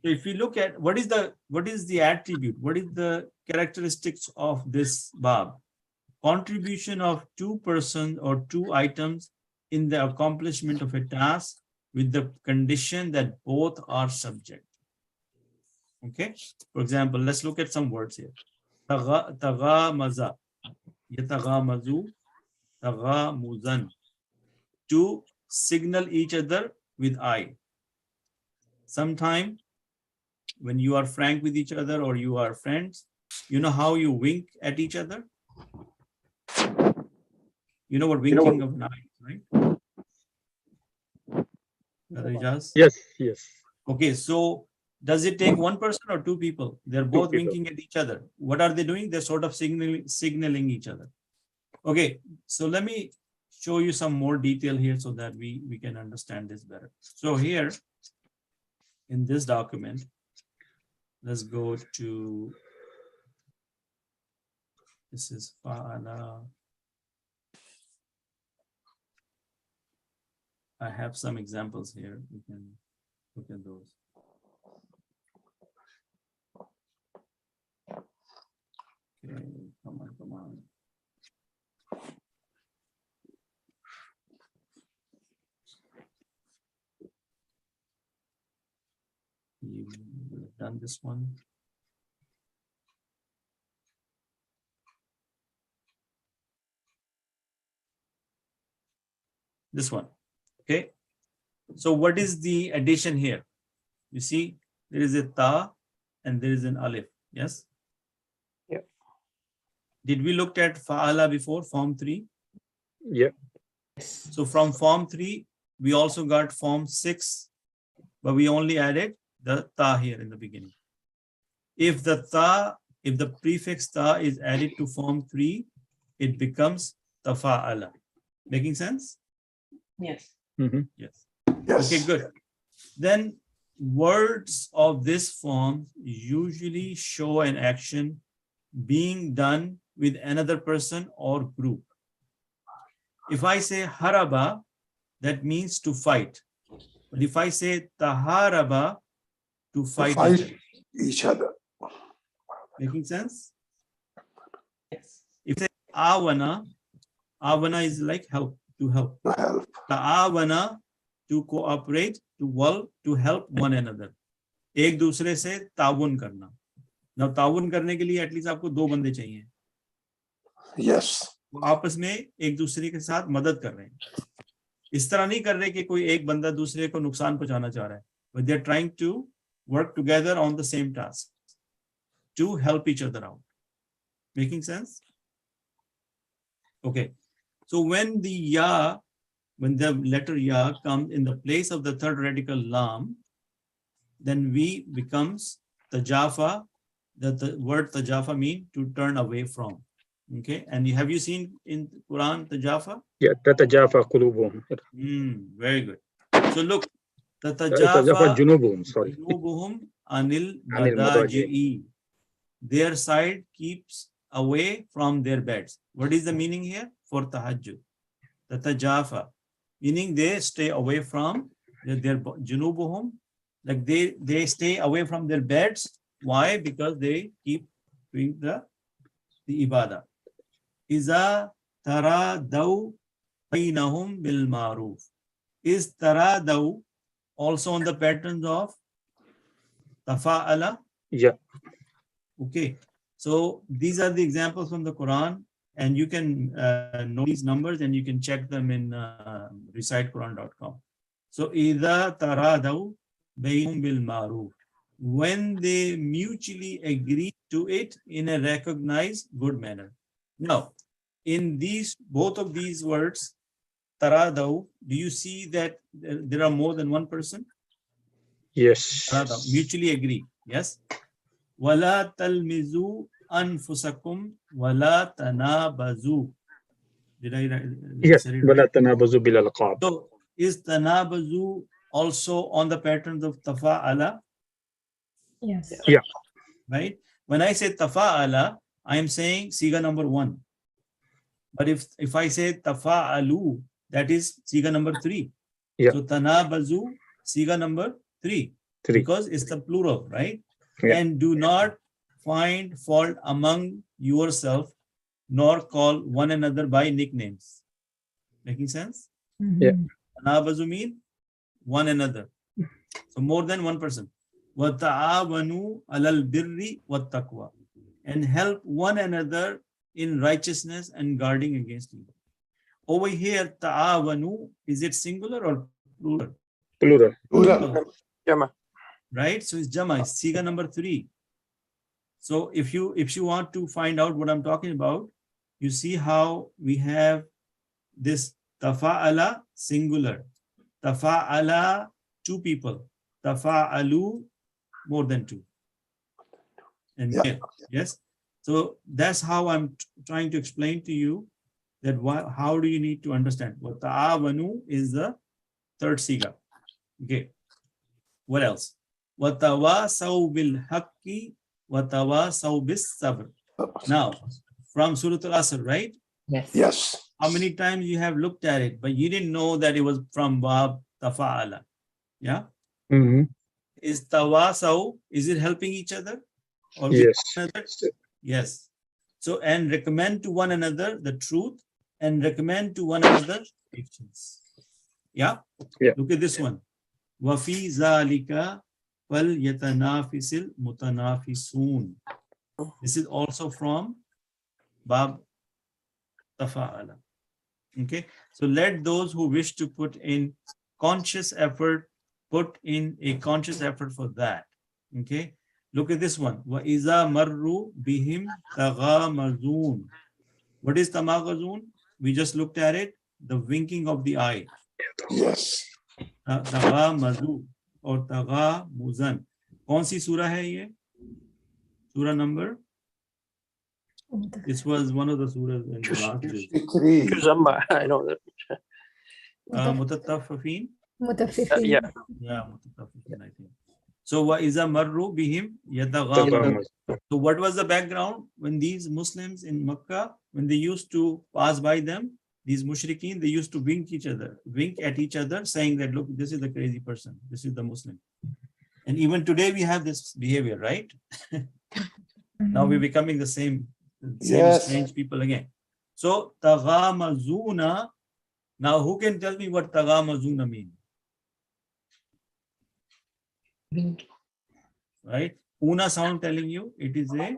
if you look at what is the attribute, what is the characteristics of this Baab? Contribution of two persons or two items in the accomplishment of a task with the condition that both are subject. Okay. For example, let's look at some words here. Taghamaza, yataghamazu, taghamuzan. To signal each other with I. Sometime when you are frank with each other or you are friends, you know how you wink at each other? You know what winking of an eye, right? Yes, yes. Okay, so does it take one person or two people? They're both winking at each other. What are they doing? They're sort of signaling each other. Okay, so let me show you some more detail here so that we can understand this better. So here, in this document, let's go to, this is Fa'ala. I have some examples here. We can look at those. Okay, come on. You've done this one. This one. Okay. So what is the addition here? You see, there is a ta and there is an alif. Yes. Yeah. Did we look at fa'ala before, form 3? Yeah. So from form 3, we also got form 6, but we only added the ta here in the beginning. If the prefix ta is added to form 3, it becomes tafa'ala. Making sense? Yes. Mm-hmm. Yes. Yes. Okay, good. Then words of this form usually show an action being done with another person or group. If I say haraba, that means to fight. But if I say taharaba, to fight Fight each other. Making sense? Yes. If you say awana is like help, to help. To help. Ta'awana, to cooperate, to help one another. एक दूसरे से ताउन करना. Now ताउन करने के लिए at least आपको 2 बंदे चाहिए. Yes. वो आपस में एक दूसरे के साथ मदद कर रहे हैं. इस तरह नहीं कर रहे कि कोई एक बंदा दूसरे को नुकसान पहुंचाना चाह रहा है. But they are trying to work together on the same task to help each other out. Making sense? Okay. So when the letter ya comes in the place of the third radical lam, then we becomes tajafa. The word tajafa means to turn away from. Okay. And have you seen in Quran tajafa? Yeah, tatajafa qulubuhum. Very good. So look, Tatajafa junubuhum, sorry. junubuhum anil Anil madaji'i. Their side keeps away from their beds. What is the meaning here? For tahajjud. Tatajafa, meaning they stay away from their junubuhum, like they stay away from their beds. Why? Because they keep doing the ibadah. Iza taradaw bainahum bil ma'ruf. Is taradaw also on the patterns of tafa'ala? Yeah. Okay. So these are the examples from the Quran, and you can know these numbers and you can check them in recitequran.com. So idha taradaw bainahum bil ma'ruf. When they mutually agree to it in a recognized good manner. Now, in both of these words, taradaw, do you see that there are more than one person? Yes. Taradaw, mutually agree. Yes. Wala talmizu anfusakum wala tanabazu. Did I Yes. say it Wala right? tanabazu bil alqab. So is tanabazu also on the patterns of tafa'ala? Yes. Yeah. Right? When I say tafa'ala, I am saying siga number 1. But if I say tafa'alu, that is siga number 3. Yeah. So tanabazu, siga number 3. Because it's the plural, right? Yeah. And do not find fault among yourself, nor call one another by nicknames. Making sense? Yeah. Tanabazu mean one another. So more than one person. وَتَعَاوَنُوا عَلَى الْبِرِّ وَالتَّقْوَى. And help one another in righteousness and guarding against evil. Over here, ta'awanu, is it singular or plural? Plural. Plural. Jama. Right? So it's jama, it's siga number 3. So if you want to find out what I'm talking about, you see how we have this tafa'ala singular, tafa'ala 2 people, tafa'alu more than 2. And Yeah. here, yes. So that's how I'm trying to explain to you that how do you need to understand. What ta'awanu is the third siga. Okay. What else? وَتَوَاسَوْا بِالْحَقِّ وَتَوَاسَوْا بِالصَّبْرِ. Now, from Surah Al-Asr, right? Yes. Yes. How many times you have looked at it, but you didn't know that it was from Baaf Tafa'ala. Yeah? Mm-hmm. Is tawasaw, is it helping each other? Or Yes. one another? Yes. So, and recommend to one another the truth and recommend to one another patience. Yeah? Yeah. Look at this one. وَفِي ذَلِكَ فَلْيَتَنَافِسِ الْمُتَنَافِسُونَ. This is also from Bab Tafa'ala. Okay, so let those who wish to put in conscious effort, put in a conscious effort for that. Okay, look at this one. Wa iza marru bihim taghamazun. What is tamaghazun? We just looked at it, the winking of the eye. Yes. Taghamazu or taghamuzan. कौन सी सूरह है ये? Surah number? This was one of the surahs in the last days. I know that. Mutaffifin? متففين. Yeah. Yeah, mutaffifin, I think. So wa iza marru bihim yataghamazun. So what was the background when these Muslims in Makkah, when they used to pass by them, these mushrikeen, they used to wink at each other, saying that, look, this is the crazy person, this is the Muslim. And even today we have this behavior, right? Now we're becoming the same Yes. strange people again. So taghamazuna. Now who can tell me what taghamazuna means? Right? Una sound telling you it is a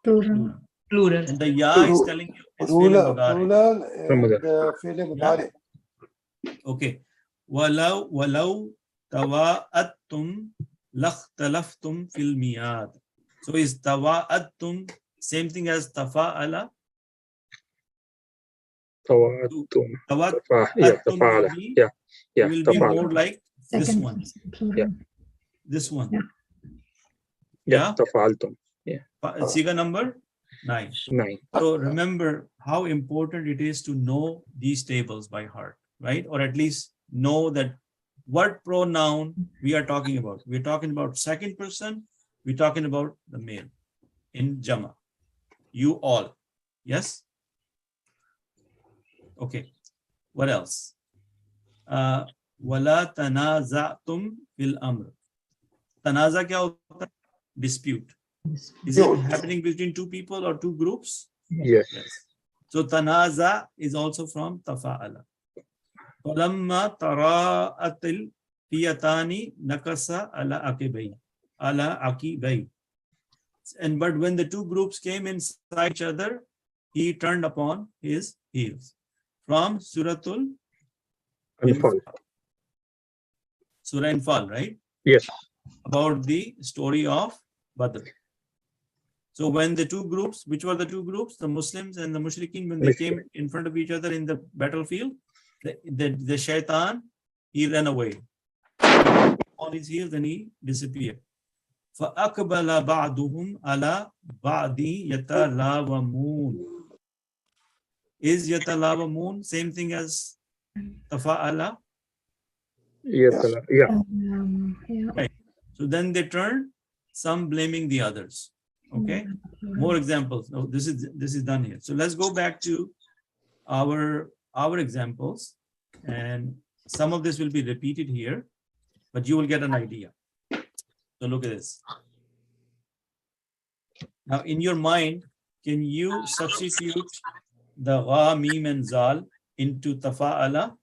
plural. Plural. and the ya is telling you it's fi'l mudari. Plural, fi'l mudari. Okay. Walau tawa'attum lakhtalaftum fil miyad. So is tawa'attum same thing as tafa'ala? Tawa'attum. Tawa'attum will be more like this Second one. person, plural. Yeah. This one. Yeah. Tafa'altum. Siga number 9. 9. So remember how important it is to know these tables by heart, right? Or at least know that what pronoun we are talking about. We're talking about second person. We're talking about the male in Jama. You all. Yes? Okay. What else? Wala tanaza'tum fil amr. Tanaza kya hota hai? Dispute. Is it happening between two people or two groups? Yes. So tanaza is also from tafa'ala. Falamma tara'atil fiyatani nakasa ala akibai. And but when the two groups came inside each other, he turned upon his heels. From Suratul Anfal. Surah Anfal, right? Yes. About the story of Badr. So when the two groups, which were the two groups, the Muslims and the Mushrikeen, when they came in front of each other in the battlefield, the shaitan, he ran away on his heels and he disappeared. فَأَقْبَلَ بَعْضُهُمْ عَلَى بَعْضِ يَتَلَاوَمُونَ. Is yatalawamun same thing as tafa'ala? Yeah. Right. So then they turn, some blaming the others. Okay. More examples. No, this is done here. So let's go back to our examples, and some of this will be repeated here, but you will get an idea. So look at this. Now in your mind, can you substitute the gha, mim and zal into tafa'ala?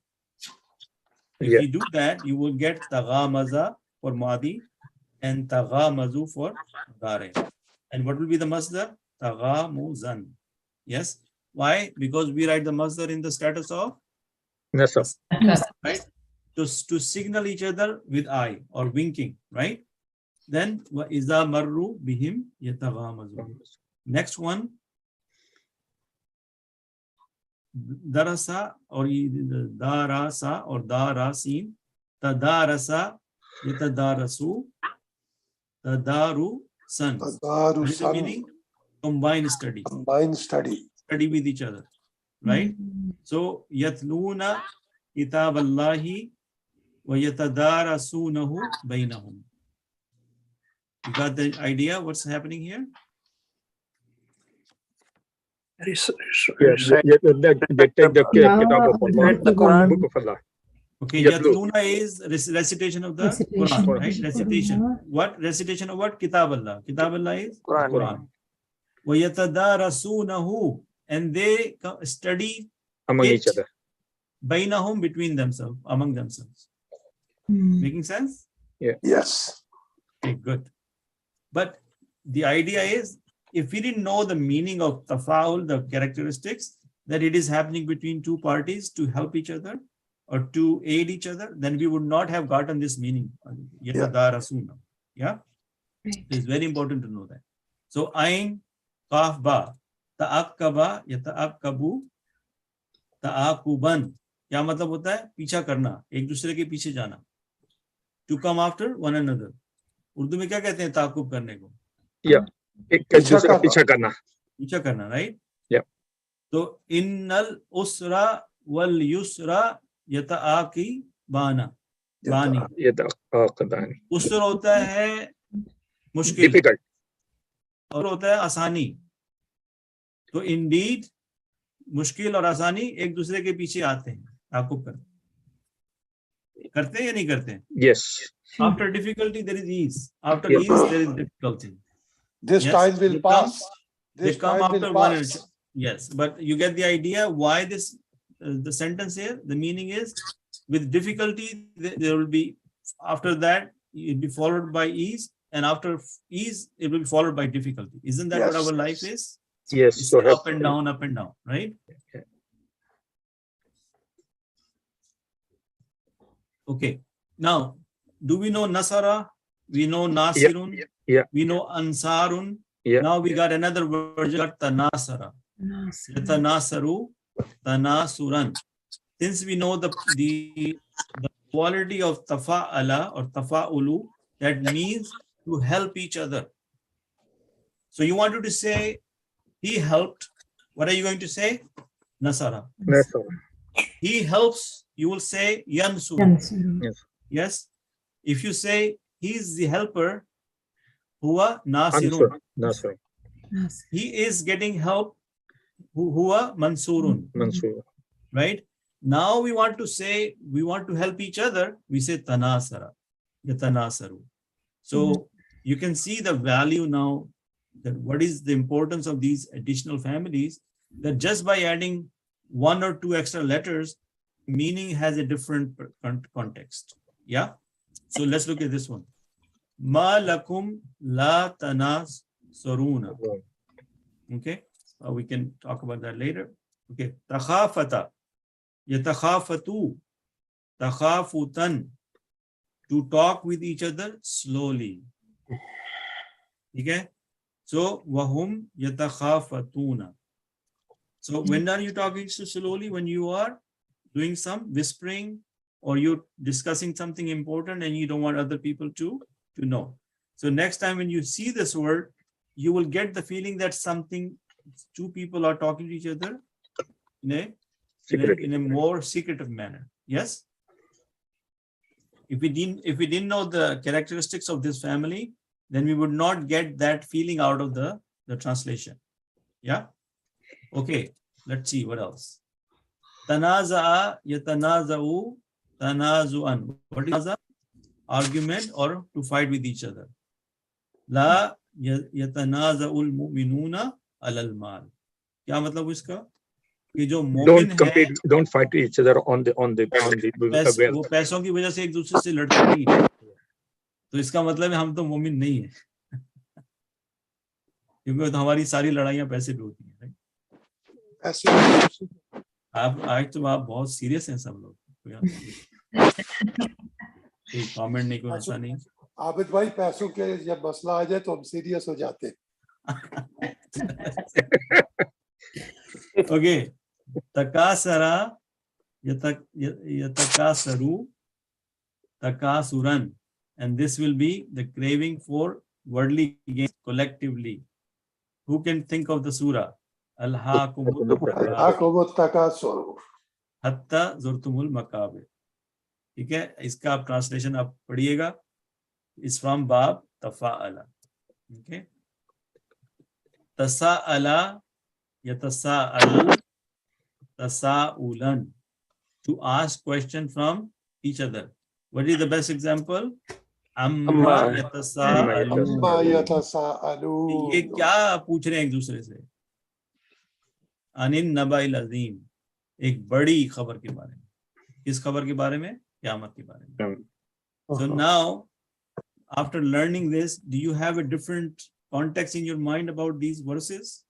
If you do that, you will get taghamaza for madi and taghamazu for mudari. And what will be the masdar? Taghamuzan. Yes. Why? Because we write the masdar in the status of Nasab. right? To signal each other with eye or winking, right? Then wa iza marru bihim yataghamazun. Next one, darasa or darasa or darasin, tadarasa yatadarasu, tadaru san. What is the meaning? Combined study. Combined study. Study with each other, right? So yatluna kitab Allahi wa yatadarasunahu bainahum. You got the idea what's happening here? They take the kitab of Allah, the Quran. book of Allah. Okay, yatluna is recitation of the Recitation. Quran, right? Recitation. What? Recitation of what? Kitab Allah. Kitab Allah is Quran. Wa yatadarasunahu, and they study Among each other. bainahum, between themselves, among themselves. Making sense? Yes. Okay, good. But the idea is, if we didn't know the meaning of tafa'ul, the characteristics, that it is happening between two parties to help each other or to aid each other, then we would not have gotten this meaning. Yatadarasuna. Yeah? It's very important to know that. So, ain, qaf, ba, ta'aqqaba, yata'aqqabu, ta'aquban. क्या मतलब होता है? पीछा करना, एक दूसरे के पीछे जाना. To come after one another. Urdu में क्या कहते हैं ताकुब करने को? एक दूसरे का पीछा करना. पीछा करना, right? Yeah. तो innal usra wal yusra yata'aqi bana. बानी. यतअक़दानी. उसर होता है मुश्किल. Difficult. और होता है आसानी. तो indeed मुश्किल और आसानी एक दूसरे के पीछे आते हैं. ताकुब करते हैं या नहीं करते हैं? Yes. After difficulty there is ease. After ease there is difficulty. This time will pass. They come after one another. Yes, but you get the idea why this the sentence here. The meaning is with difficulty there will be, after that it will be followed by ease, and after ease it will be followed by difficulty. Isn't that what our life is? Yes. It's So up and down, right? Okay. Now, do we know Nasara? We know Nasirun. Yeah. We know Ansarun. Yeah. Now we got another version, Tanasara. Tanasaru, Tanasuran. Since we know the quality of tafa'ala or tafa'ulu, that means to help each other. So you wanted to say he helped. What are you going to say? Nasara. He helps, you will say Yansuru. Yes. If you say he's the helper, huwa nasirun. He is getting help, huwa mansurun. Right? Now we want to say, we want to help each other, we say tanasara, yatanasaru. So you can see the value now, that what is the importance of these additional families, that just by adding one or two extra letters, meaning has a different context. Yeah. So let's look at this one. Ma lakum la tanasaruna. Okay. We can talk about that later. Okay. Takhafata. Yatakhafatu. Takhafutan. To talk with each other slowly. Okay. So wahum yatakhafatuna. So when are you talking so slowly? When you are doing some whispering, or you're discussing something important and you don't want other people to know. So next time when you see this word, you will get the feeling that two people are talking to each other in a more secretive manner. Yes. If we didn't know the characteristics of this family, then we would not get that feeling out of the translation. Yeah. Okay. Let's see what else. Tanaza'a yatanaza'u tanazu'an. What is tanaza? Argument or to fight with each other. La yatanaza'ul mu'minuna alal mal. क्या मतलब इसका? कि जो मोमिन है, don't fight each other on the वो पैसों की वजह से एक दूसरे से लड़ते नहीं है. तो इसका मतलब है हम तो मोमिन नहीं है. क्योंकि तो हमारी सारी लड़ाइयां पैसे पे होती हैं. आप आज तो आप बहुत सीरियस हैं सब लोग. कोई कमेंट नहीं, कोई ऐसा नहीं. आबिद भाई, पैसों के जब मसला आ जाए तो हम सीरियस हो जाते हैं. Okay. Takasara yatakasaru takasuran. And this will be the craving for worldly gains collectively. Who can think of the surah? Al-Haakumut Takasur. Hatta zurtumul makabir. ठीक है, इसका आप ट्रांसलेशन आप पढ़िएगा. It's from Baaf tafa'ala. Okay. Tasa'ala yatasa'alu tasa'ulan. To ask question from each other. What is the best example? Amma yatasa'alun. ये क्या पूछ रहे हैं एक दूसरे से? अनिन नबाइल अज़ीम. एक बड़ी खबर के बारे में. किस खबर के बारे में? क़यामत के बारे में. So now, after learning this, do you have a different context in your mind about these verses?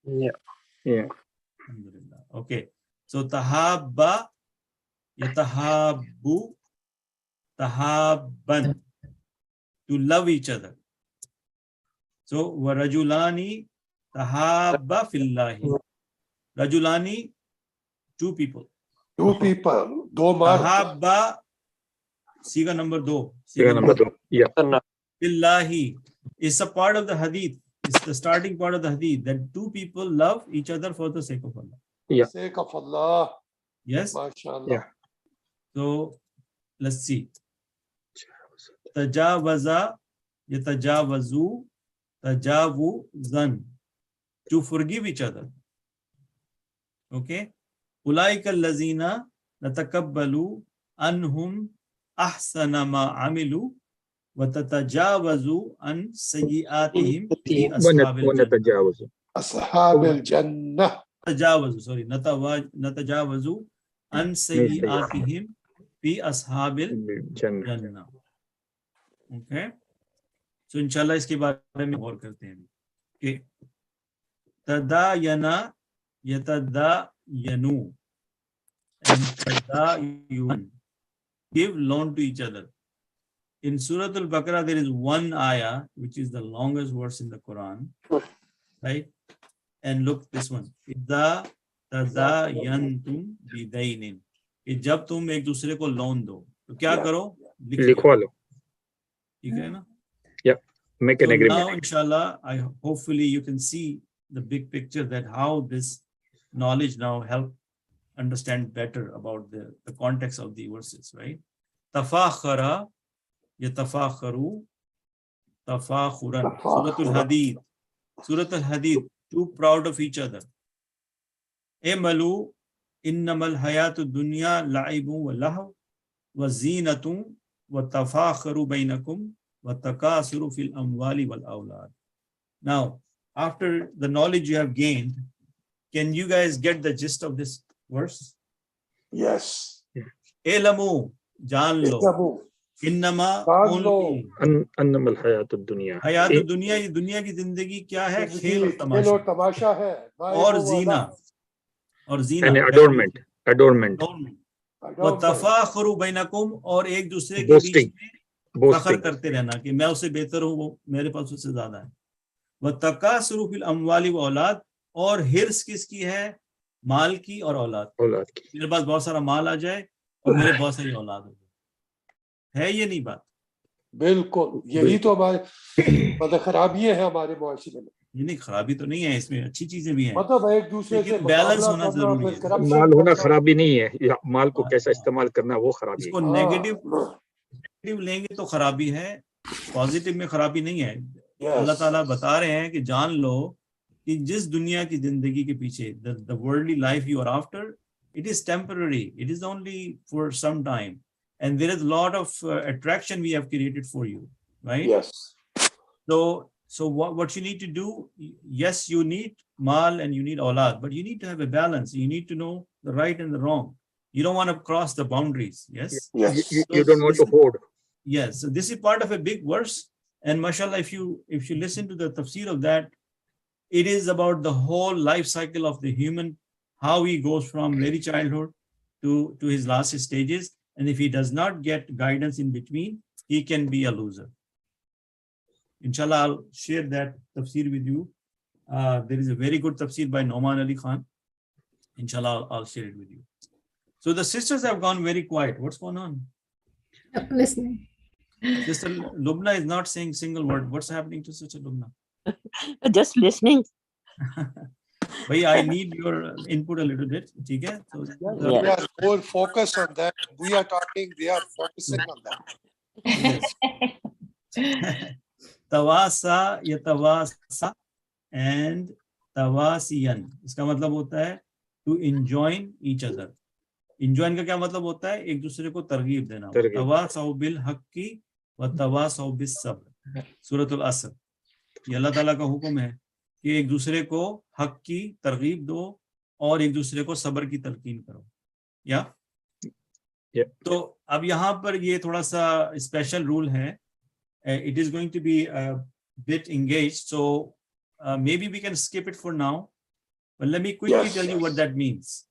Yeah. Alhamdulillah. Okay. So tahabba, yatahabbu, tahabban, to love each other. So warajulani tahabba fillahi. Rajulani, two people. Two people. Do mard. Tahabba, siga number 2. Siga number 2. Yeah. Fillahi is a part of the hadith. It's the starting part of the hadith that two people love each other for the sake of Allah. Yeah. Sake of Allah. Yes. MashaAllah. Yeah. So let's see. Tajawaza, yatajawazu, tajawuzan, to forgive each other. Okay. Ulaika allazina natakabbalu anhum ahsana ma amilu wa tatajawazu an sayyi'atihim fi ashabil jannah. Ashabil Jannah. Tajawazu, sorry, natajawazu an sayyi'atihim fi ashabil jannah. Okay. So inshallah इसके बारे में और करते हैं. Okay. Tadayana yatadayanu and tadayun, give loan to each other. In Surah Al-Baqarah there is one ayah which is the longest verse in the Quran, right? And look this one. Idha tadayantum bidainin. कि जब तुम एक दूसरे को loan दो तो क्या करो, लिखवा लो. ठीक है ना? Yeah, make an agreement. Now inshallah, hopefully you can see the big picture that how this knowledge now help understand better about the context of the verses, right? Tafakhara yatafakharu tafakhuran. Surah Al-Hadid, too proud of each other. Emalu innamal hayatu dunya la'ibu wa lahu wa zinatu wa tafakharu bainakum wa takasuru fil amwali wal awlad. Now, after the knowledge you have gained, can you guys get the gist of this verse? Yes. Elamu, janlo. Innama only. Annamal hayatud dunya. Hayatud dunya, ये दुनिया की जिंदगी क्या है? खेल और तमाशा है. और जीना. और जीना. And adornment. व तफाखुरु बैनकुम, और एक दूसरे के बीच में फख्र करते रहना कि मैं उससे बेहतर हूँ, वो मेरे पास उससे ज्यादा है. व तकासुरु फिल अमवाली व औलाद, और हिर्स किसकी है? माल की और औलाद की. मेरे पास बहुत सारा माल आ जाए और मेरे बहुत सारी औलाद हो जाए. है ये नहीं बात? बिल्कुल, यही तो हमारे मतलब खराबियां हैं हमारे मुआशरे में. ये नहीं, खराबी तो नहीं है, इसमें अच्छी चीजें भी हैं. मतलब एक दूसरे से बैलेंस होना जरूरी है. माल होना खराबी नहीं है, या माल को कैसा इस्तेमाल करना वो खराबी है. इसको नेगेटिव लेंगे तो खराबी है, पॉजिटिव में खराबी नहीं है. अल्लाह ताला बता रहे हैं कि जान लो कि जिस दुनिया की जिंदगी के पीछे, the worldly life you are after, it is temporary, it is only for some time, and there is a lot of attraction we have created for you, right? Yes. So what you need to do, yes, you need mal and you need aulad, but you need to have a balance. You need to know the right and the wrong. You don't want to cross the boundaries. Yes. Yes. You don't want to hoard. Yes. So this is part of a big verse, and mashallah, if you listen to the tafsir of that, it is about the whole life cycle of the human, how he goes from very childhood to his last stages, and if he does not get guidance in between, he can be a loser. Inshallah, I'll share that tafsir with you. There is a very good tafsir by Noman Ali Khan. Inshallah, I'll share it with you. So the sisters have gone very quiet. What's going on? Listening. Sister Lubna is not saying single word. What's happening to Sister Lubna? Just listening. Bhai, I need your input a little bit. Okay? So, we are more focused on that. We are talking, they are focusing on that. Yes. Tawasa yatawasa and tawasiyan. इसका मतलब होता है to enjoin each other. Enjoin का क्या मतलब होता है? एक दूसरे को तरगीब देना. तवासौ बिल हक्की व तवासौ बिस सब्र. सूरतुल असर. ये अल्लाह ताला का हुक्म है कि एक दूसरे को हक की तरगीब दो और एक दूसरे को सब्र की तलकीन करो. या तो अब यहाँ पर ये थोड़ा सा स्पेशल रूल है. It is going to be a bit engaged, so maybe we can skip it for now, But let me quickly tell you what that means.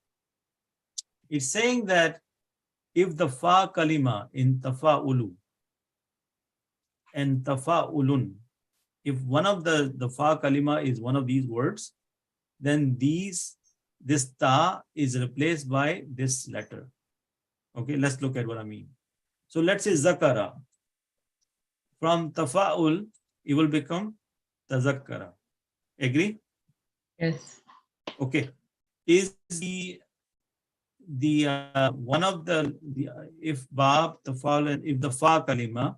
It's saying that if the fa kalima in tafa'ulu and tafa'ulun, if one of the fa kalima is one of these words, then this ta is replaced by this letter. Okay, let's look at what I mean. So let's say zakara. From tafa'ul, it will become tazakkara. Agree? Yes. Okay. Is the one of the if Baaf, tafa'ul, and if the fa kalima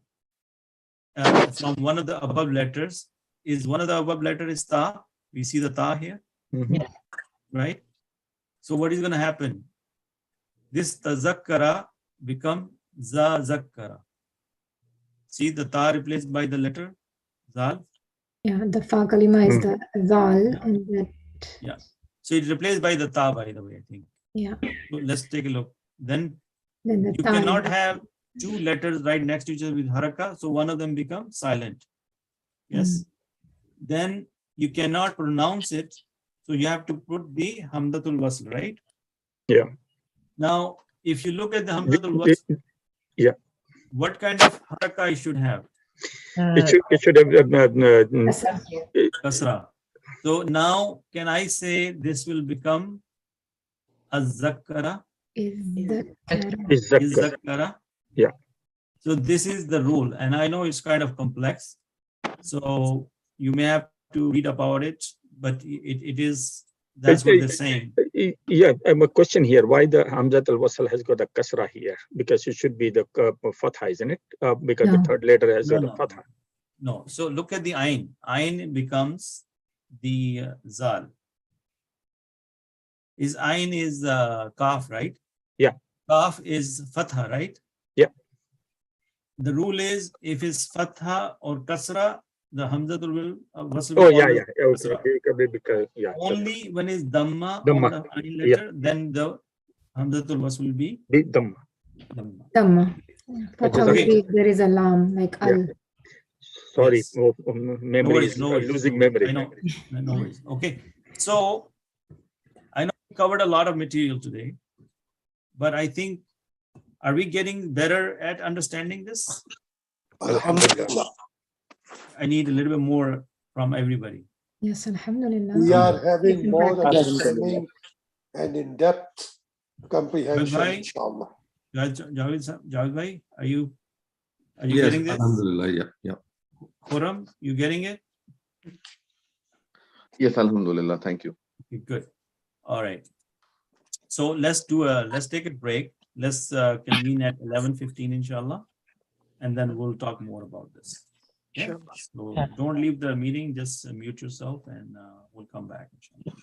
from one of the above letters, is one of the above letters is ta? We see the ta here, Yes. right? So what is going to happen? This tazakkara become za zakkara. See the ta replaced by the letter zal. Yeah, the fa kalima is the zal, and that. Yeah. So it's replaced by the ta, by the way, I think. Yeah. So let's take a look. Then the you ta cannot have two letters right next to each other with haraka, so one of them becomes silent. Yes. Then you cannot pronounce it, so you have to put the hamdatul wasl, right? Yeah. Now, if you look at the hamdatul wasl, yeah, what kind of haraka it should have? It should have kasra. So now, can I say this will become az-zakkara? Is zakkara? Yeah. So this is the rule, and I know it's kind of complex. So you may have to read about it, but it is, that's what they're saying. Yeah, a question here. Why the Hamzat al-Wasl has got a kasra here? Because it should be the fatha, isn't it? Because the third letter has got a fatha. No, so look at the ayn. Ayn becomes the zal. Ayn is kaf, right? Yeah. Kaf is fatha, right? Yeah. The rule is if it's fatha or kasra, the hamzatul will wasl Oh will yeah, always yeah. kasra. Because yeah. Only when it's dhamma Dhamma. on the ayn letter, then the hamzatul wasl will be dhamma. Dhamma. For Tawfiq, there is a lam, like al. Sorry, Yes. memory is losing memory. I know. No worries. Okay. So I know we covered a lot of material today, but I think, are we getting better at understanding this? Alhamdulillah. I need a little bit more from everybody. Yes, alhamdulillah. We are having more practice. understanding and in-depth comprehension, Bye-bye. inshallah. Javed bhai, are you Yes, getting this? alhamdulillah, yeah. Khurram, you getting it? Yes, alhamdulillah. Thank you. Okay, good. All right. So let's take a break. Let's convene at 11:15, inshallah, and then we'll talk more about this. Yeah. So don't leave the meeting. Just mute yourself, and we'll come back, inshallah.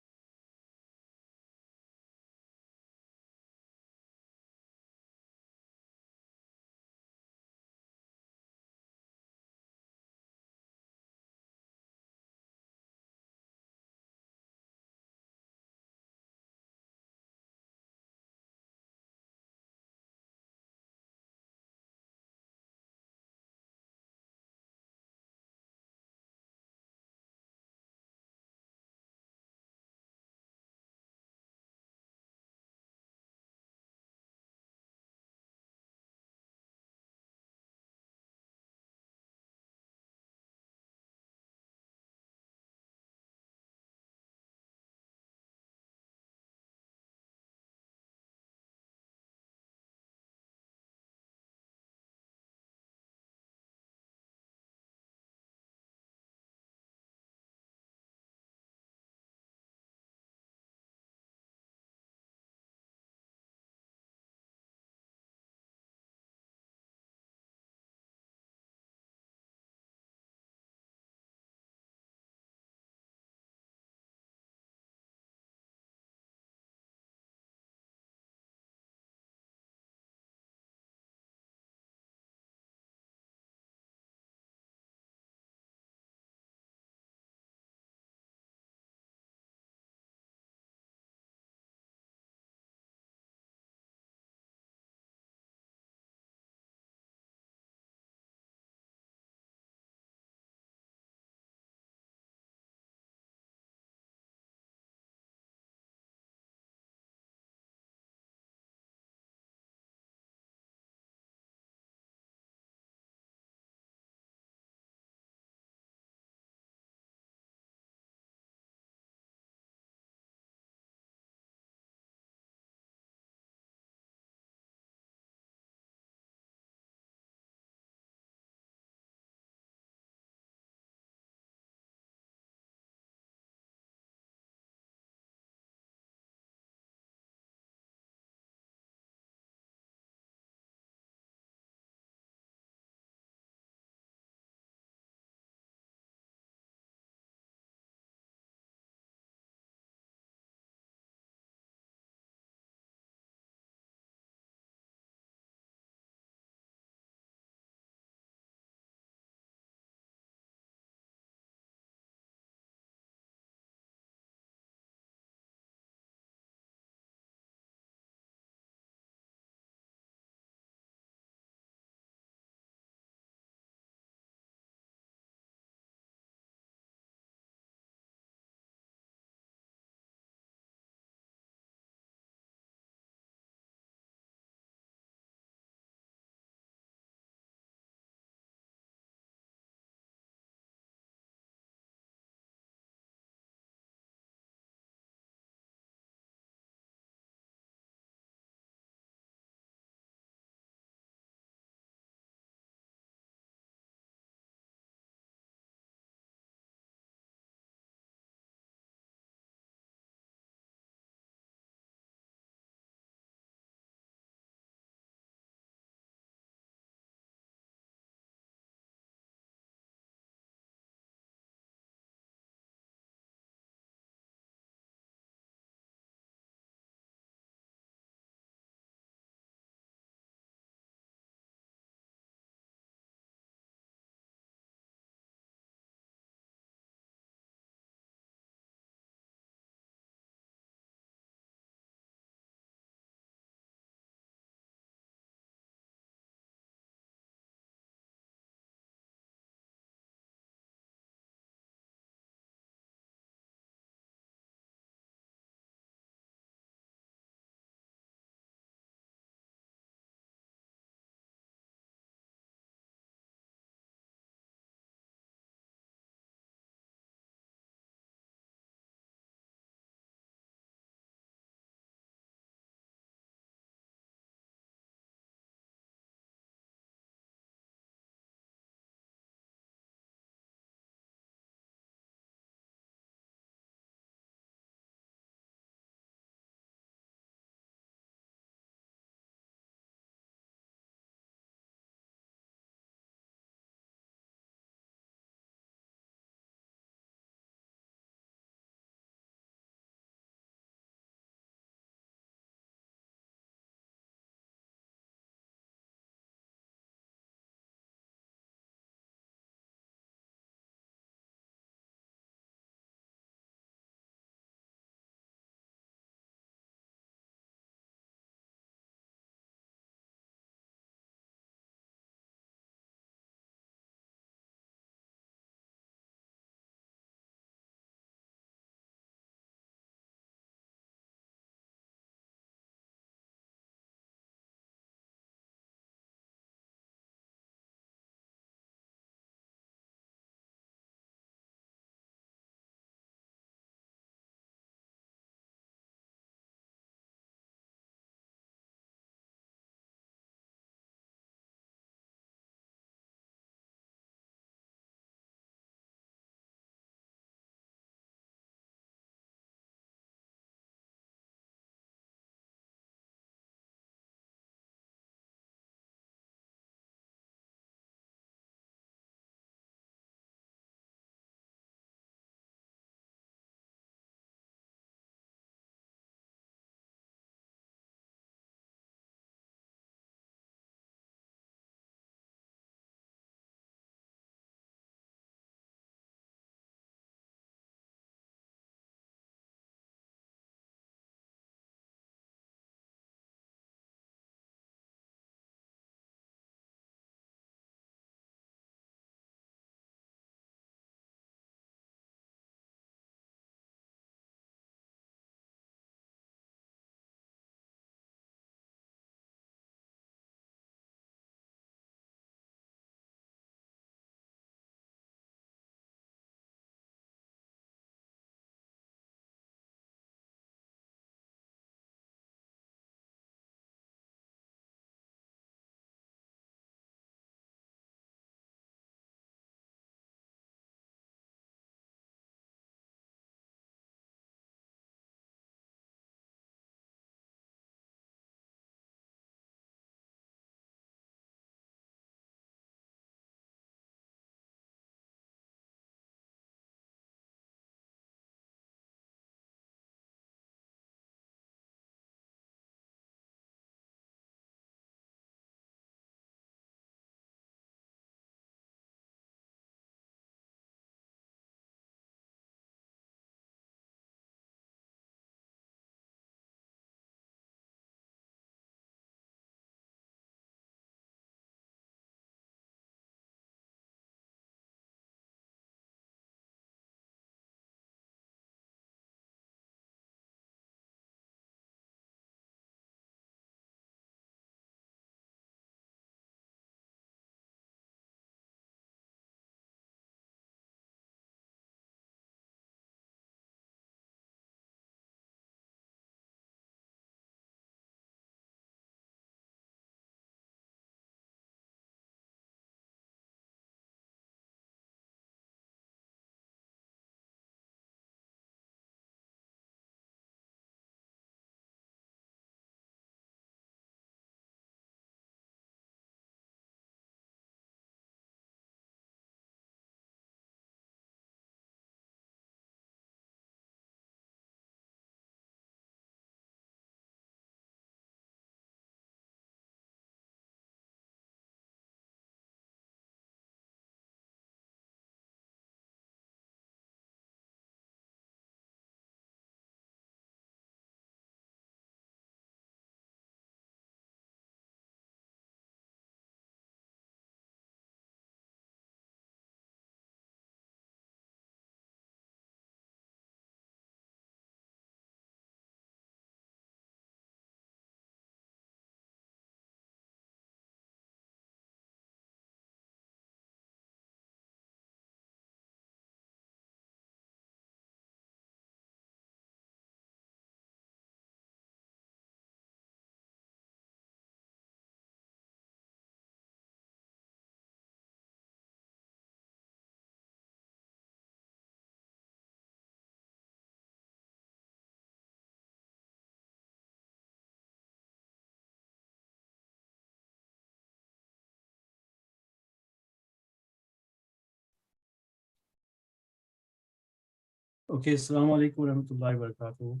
Okay, Assalamu alaikum wa rahmatullahi wa barakatuh.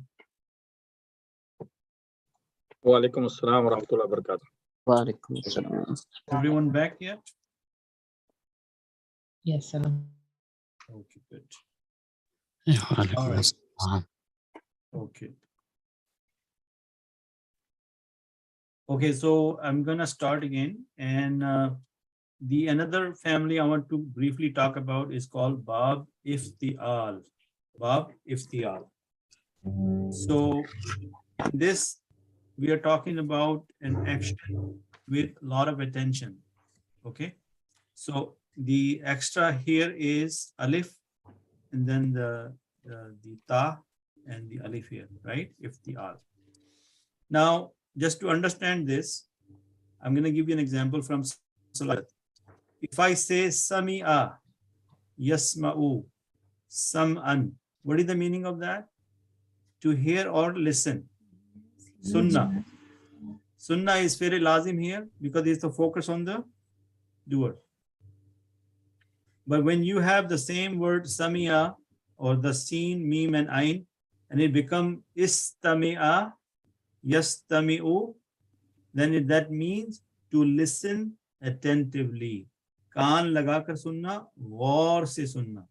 Wa alaikum assalam wa rahmatullahi wa barakatuh. Wa alaikum assalam. Everyone back yet? Yes, Salam. Okay, good. Wa alaikum All right. assalam. Okay. Okay, so I'm gonna start again, and the another family I want to briefly talk about is called Baaf Iftiaal. Baaf Iftiaal. So in this, we are talking about an action with a lot of attention. Okay, so the extra here is alif, and then the ta and the alif here, right? Iftiaal. Now, just to understand this, I'm going to give you an example from Salat. If I say Sami'a, Yasma'u, Sam'an, what is the meaning of that? To hear or listen. Sunnah. Sunnah is very lazim here because it's the focus on the doer. But when you have the same word Sami'a or the Seen, Mim, and Ain, and it become Istami'a, Yastami'u, then that means to listen attentively. Kaan lagakar sunna, gaur se sunna.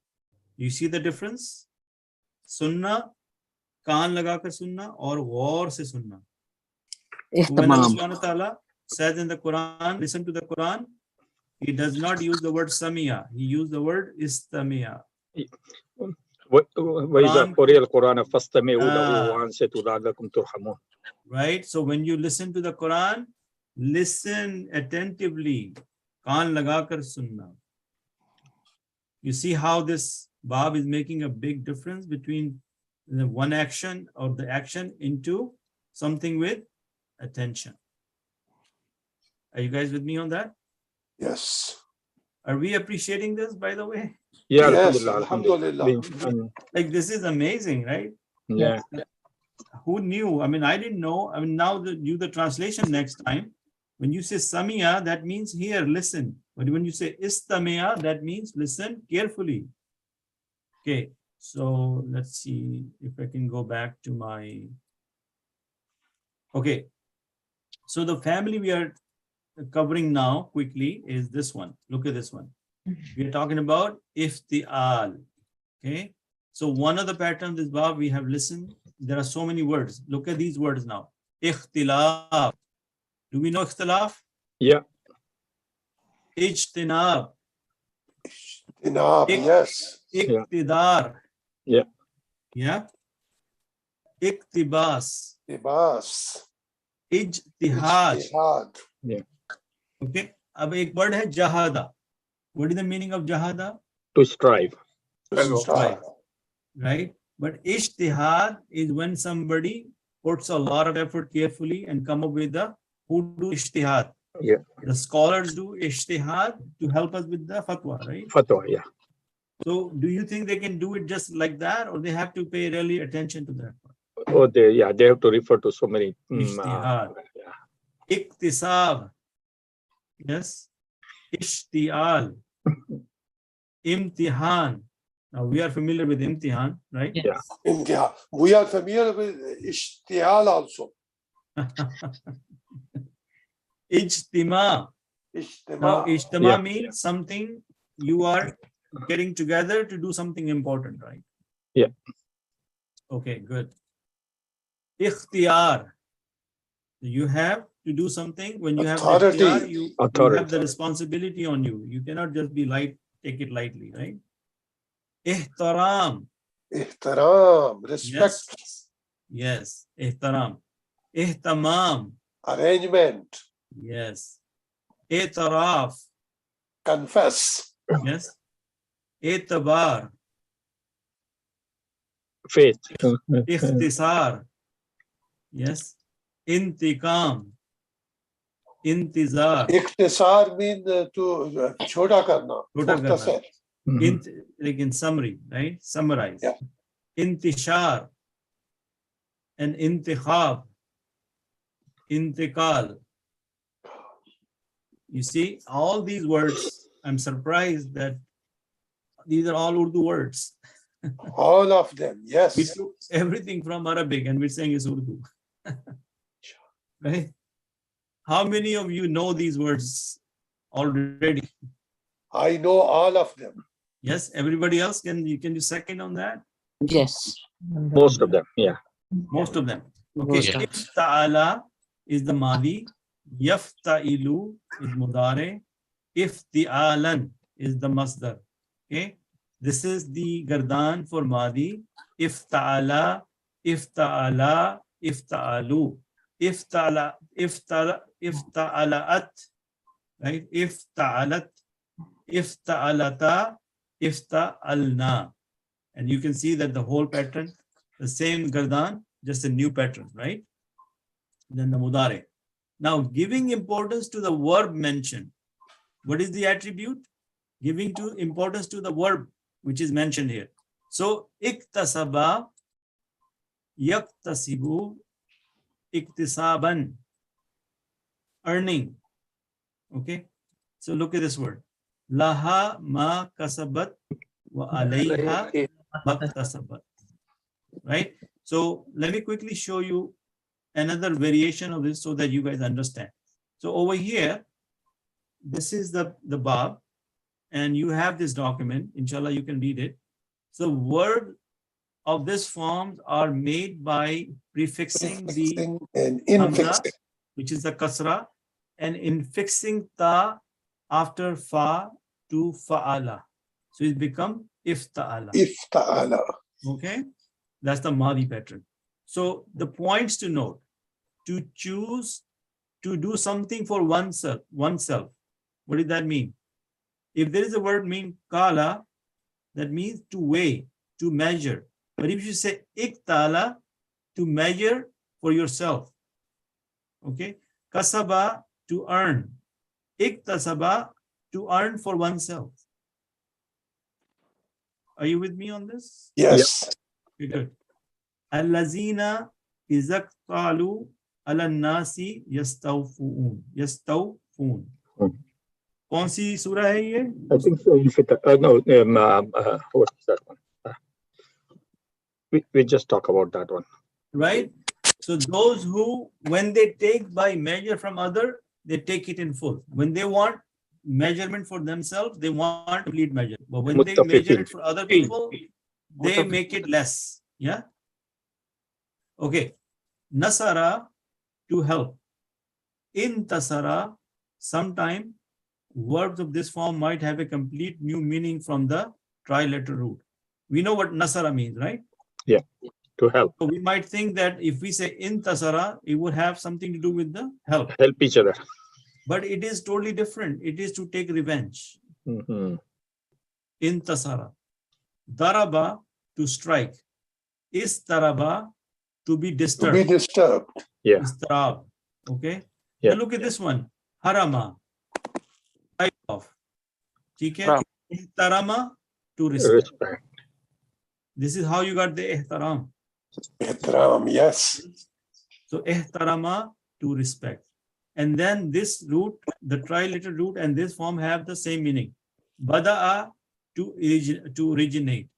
You see the difference? Sunna, kaan lagakar sunna, or gaur se sunna. When Allah subhanahu wa ta'ala says in the Quran, listen to the Quran, He does not use the word Samiya. He used the word Istamiya. Right? So when you listen to the Quran, listen attentively. Kaan lagakar sunna. You see how this Baab is making a big difference between the one action or the action into something with attention. Are you guys with me on that? Yes. Are we appreciating this, by the way? Yeah, Yes, alhamdulillah. Like, this is amazing, right? Yeah. Who knew? I mean, I didn't know. I mean, now do the translation next time. When you say Samiya, that means here, listen. But when you say Istamiya, that means listen carefully. Okay, so let's see if I can go back to my... Okay, so the family we are covering now quickly is this one. Look at this one. We are talking about Iftiaal. Okay, so one of the patterns is Baab we have listened. There are so many words. Look at these words now. Ikhtilaf. Do we know ikhtilaf? Yeah. Ijtinab. Yes. Iqtidar. Yeah. Yeah. Iqtibas. Ibas. Ijtihad. Yeah. Okay. अब एक word है jahada. What is the meaning of jahada? To strive. To strive. Right? But ijtihad is when somebody puts a lot of effort carefully and come up with the who do ijtihad. Yeah. The scholars do ijtihad to help us with the fatwa, right? Fatwa, yeah. So do you think they can do it just like that, or they have to pay really attention to that? Oh, they have to refer to so many. Ijtihad. Iktisab. Yes. Ishtial. Imtihan. Now we are familiar with imtihan, right? Yes. Imtihan. We are familiar with Iftiaal also. Ijtima. Now, ijtima means something you are getting together to do something important, right? Yeah. Okay, good. Ikhtiyar. You have to do something. When you have Authority. the ikhtiyar, you have the responsibility on you. You cannot just be light, take it lightly, right? Ihtaram. Ihtaram. Respect. Yes. Ihtaram. Ihtamam. Arrangement. Yes. Itaraf. Confess. Yes. Itabar. Faith. Ikhtisar. Yes. Intikam. Intizar. Ikhtisar means to chota karna. Chota karna. Like in summary, right? Summarize. Yeah. Intishar. And intikhab. Intikal. You see, all these words, I'm surprised that these are all Urdu words. All of them, yes. We took everything from Arabic and we're saying it's Urdu. Right? How many of you know these words already? I know all of them. Yes, everybody else, can you second on that? Yes. Most of them, yeah. Most of them. Okay, Most of- Iftiaal is the Madi, Yafta'ilu is Mudare, Iftialan is the Masdar. Okay, this is the Gardan for Madi, Iftaala, Ifta'ala, Ifta'alu, Ifta'alaat, right? Ifta'alat, Ifta'alata, Ifta'alna. And you can see that the whole pattern, the same Gardan, just a new pattern, right? Then the Mudare. Now, giving importance to the verb mentioned. What is the attribute? Giving importance to the verb, which is mentioned here. So, iktasaba, yaktasibu, iktisaban, earning. Okay. So, look at this word. Laha ma kasabat wa alayha maktasabat. Right? So, let me quickly show you another variation of this so that you guys understand. So over here, this is the Baaf, and you have this document. Inshallah, you can read it. So words of this form are made by prefixing the and hamza, infixing. which is the kasra, and infixing ta after fa to fa'ala. So it becomes ifta'ala. Iftiaal. Okay, that's the Madi pattern. So the points to note: to choose to do something for oneself. What did that mean? If there is a word mean kala, that means to weigh, to measure. But if you say iktala, to measure for yourself. Okay, kasaba, to earn. Iktasaba, to earn for oneself. Are you with me on this? Yes. Okay, good. Allazina izaqtalu ala nasi yastawfun. Yastawfun. कौन सी सूरा है ये? I think so. No, what is that one? We just talk about that one. Right? So those who, when they take by measure from other, they take it in full. When they want measurement for themselves, they want complete measure. But when they measure it for other people, they make it less. Yeah? Okay. Nasara, to help. Intasara, sometime verbs of this form might have a complete new meaning from the trilateral root. We know what nasara means, right? Yeah, to help. So we might think that if we say intasara, it would have something to do with the help. Help each other. But it is totally different. It is to take revenge. Intasara. Daraba, to strike. Istaraba, to be disturbed. To be disturbed. Yeah. Istarab. Okay. Yeah. Now look at this one. Harama. Type of. Okay. Ihtarama, to respect. This is how you got the ihtaram. Ihtaram, yes. So ihtarama, to respect. And then this root, the triliteral root and this form have the same meaning. Bada'a, to originate.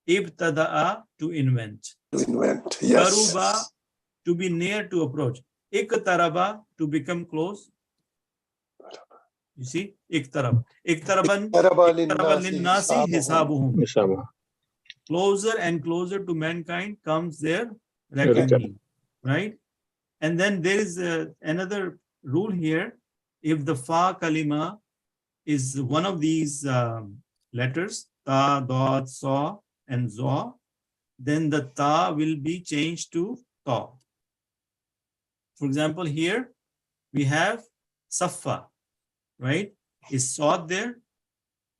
Ibtada'a, to invent. To invent, yes. Karuba, to be near, to approach. Iktaraba, to become close. You see? Iktaraba. Iktaraban linnasi hisabuhum. Closer and closer to mankind comes their reckoning. Right? And then there is another rule here. If the fa kalima is one of these letters, ta, dad, sa, and za, then the ta will be changed to ta. For example, here we have safa, right? Is sad there?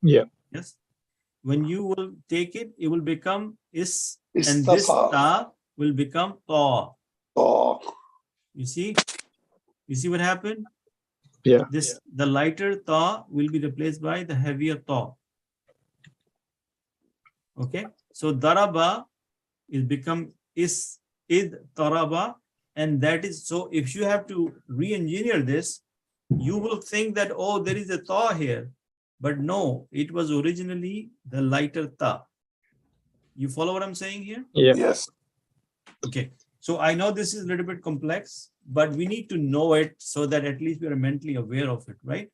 Yeah. Yes. When you will take it, it will become is, and Istafa. this ta will become ta. You see? You see what happened? Yeah. This, the lighter ta will be replaced by the heavier ta. Okay. So daraba is become is id taraba, and that is, so if you have to re-engineer this, you will think that, oh, there is a ta here, but no, it was originally the lighter ta. You follow what I'm saying here? Yeah. Yes. Okay. So I know this is a little bit complex, but we need to know it so that at least we are mentally aware of it, right?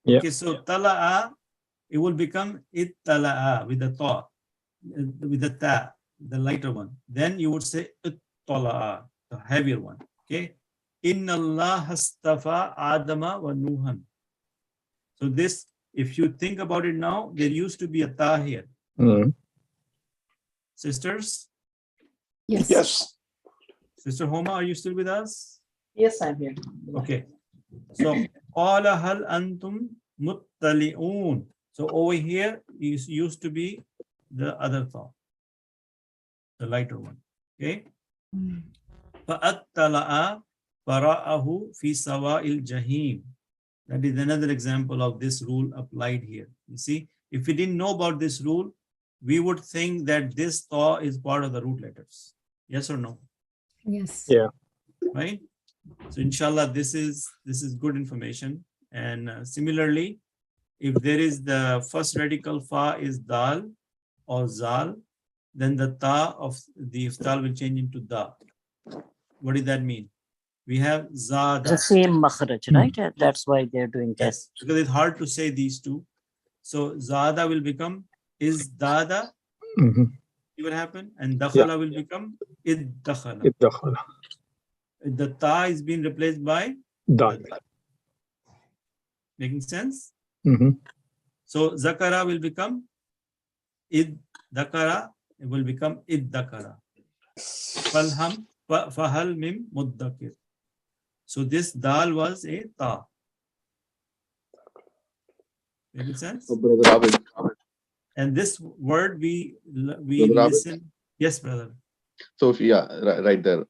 Yeah. Okay, so tala'a, it will become ittala'a with the ta, with the ta, the lighter one. Then you would say ittala'a, the heavier one. Okay. Inna Allah hastafa Adama wa Nuhan. So this, if you think about it now, there used to be a ta here. Sisters? Yes. Yes. Sister Homa, are you still with us? Yes, I'm here. Okay. So, qala hal antum muttali'un. So over here is used to be the other thought, the lighter one. Okay. Fa'attala'a fara'ahu fi sawa'il jahim. That is another example of this rule applied here. You see, if we didn't know about this rule, we would think that this thaw is part of the root letters. Yes or no? Yes. Yeah. Right? So inshallah, this is good information. And similarly, if there is the first radical fa is dal or zal, then the ta of the iftiaal will change into da. What does that mean? We have zada. The same makhraj, right? That's why they're doing that. Yes, because it's hard to say these two. So zada will become is dada. See what happened? And dakhala will become id dakhala. The ta is being replaced by Dal. Making sense? So zakara will become id dakara. It will become id dakara. Falham fahal mim muddakir. So this dal was a ta. Making sense? And this word we listen. Yes, brother. So yeah, right there.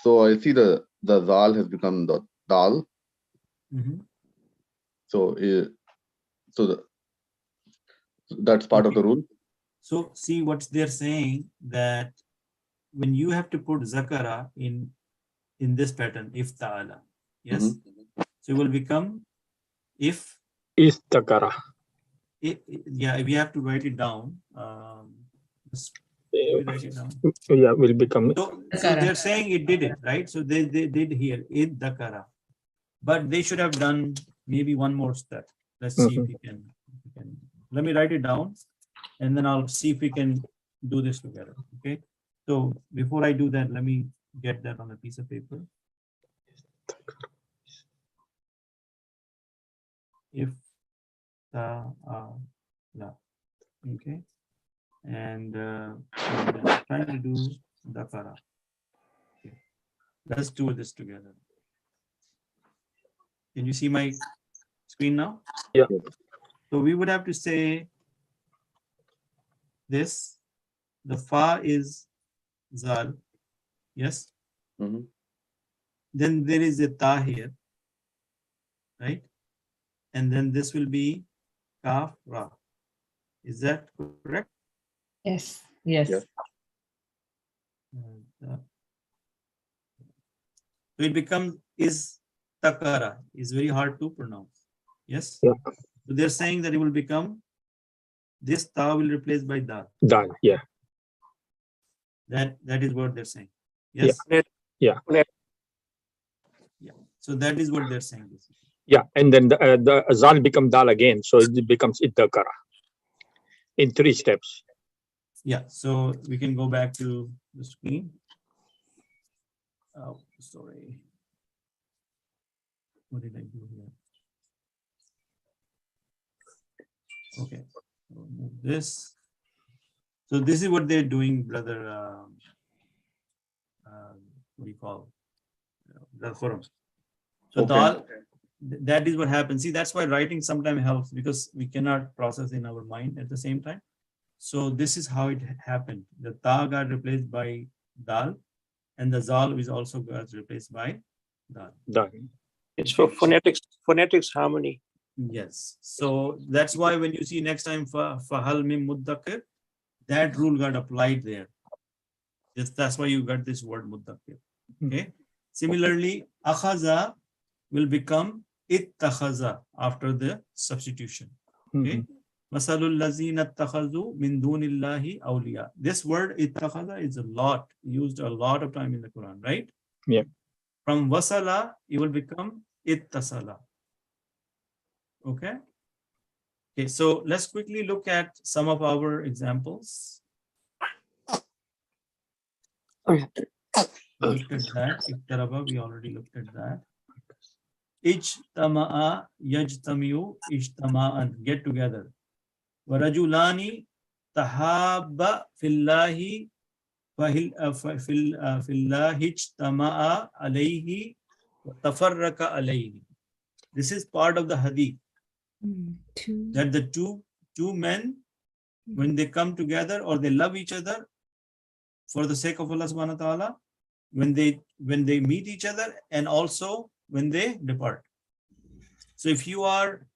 So I see the zal has become the dal. So that's part of the rule. So see what they're saying, that when you have to put zakara in this pattern, iftiaal, yes, so it will become if istakara. Yeah, we have to write it down. Write it down. Yeah, will become. So they're saying it did it, right? So they did here id dakara, but they should have done maybe one more step. Let's see if we can. Let me write it down, and then I'll see if we can do this together. Okay. So before I do that, let me get that on a piece of paper. If okay, and I'm trying to do dakara. Okay. Let's do this together. Can you see my screen now? Yeah. So we would have to say this. The fa is zal. Yes. Then there is a ta here, right? And then this will be kaf ra. Is that correct? Yes. Yes. So it becomes is takara. Is very hard to pronounce. Yes. Yeah. So they're saying that it will become this ta will replace by dal. Dal. Yeah. That is what they're saying. Yes. Yeah. So that is what they're saying. Yeah, and then the zal become dal again, so it becomes ittakara in 3 steps. Yeah, so we can go back to the screen. Oh, sorry. What did I do here? Okay, so move this. So this is what they're doing, brother. What do you call the forum? So dal, that is what happens. See, that's why writing sometimes helps, because we cannot process in our mind at the same time. So this is how it happened. The ta got replaced by dal, and the zal is also got replaced by dal. It's for phonetics harmony. Yes. So that's why when you see next time fahal mim muddakir, that rule got applied there. That's why you got this word muddakir. Okay. Similarly, akhaza will become ittakhaza after the substitution. Okay. Masalul lazina ittakhadhu min dunillahi awliya. This word ittakhadha is used a lot of time in the Quran, right? Yeah. From wasala, it will become ittasala. Okay. Okay, so let's quickly look at some of our examples. We looked at that. Iktaraba, we already looked at that. Ijtama'a, yajtamiu, ijtama'an, get together. Warajulani tahabba fillahi fillahi ijtama'a alayhi wa tafarraka alayhi. This is part of the hadith. That the two men, when they come together or they love each other for the sake of Allah subhanahu wa ta'ala, when they meet each other and also when they depart. So if you are,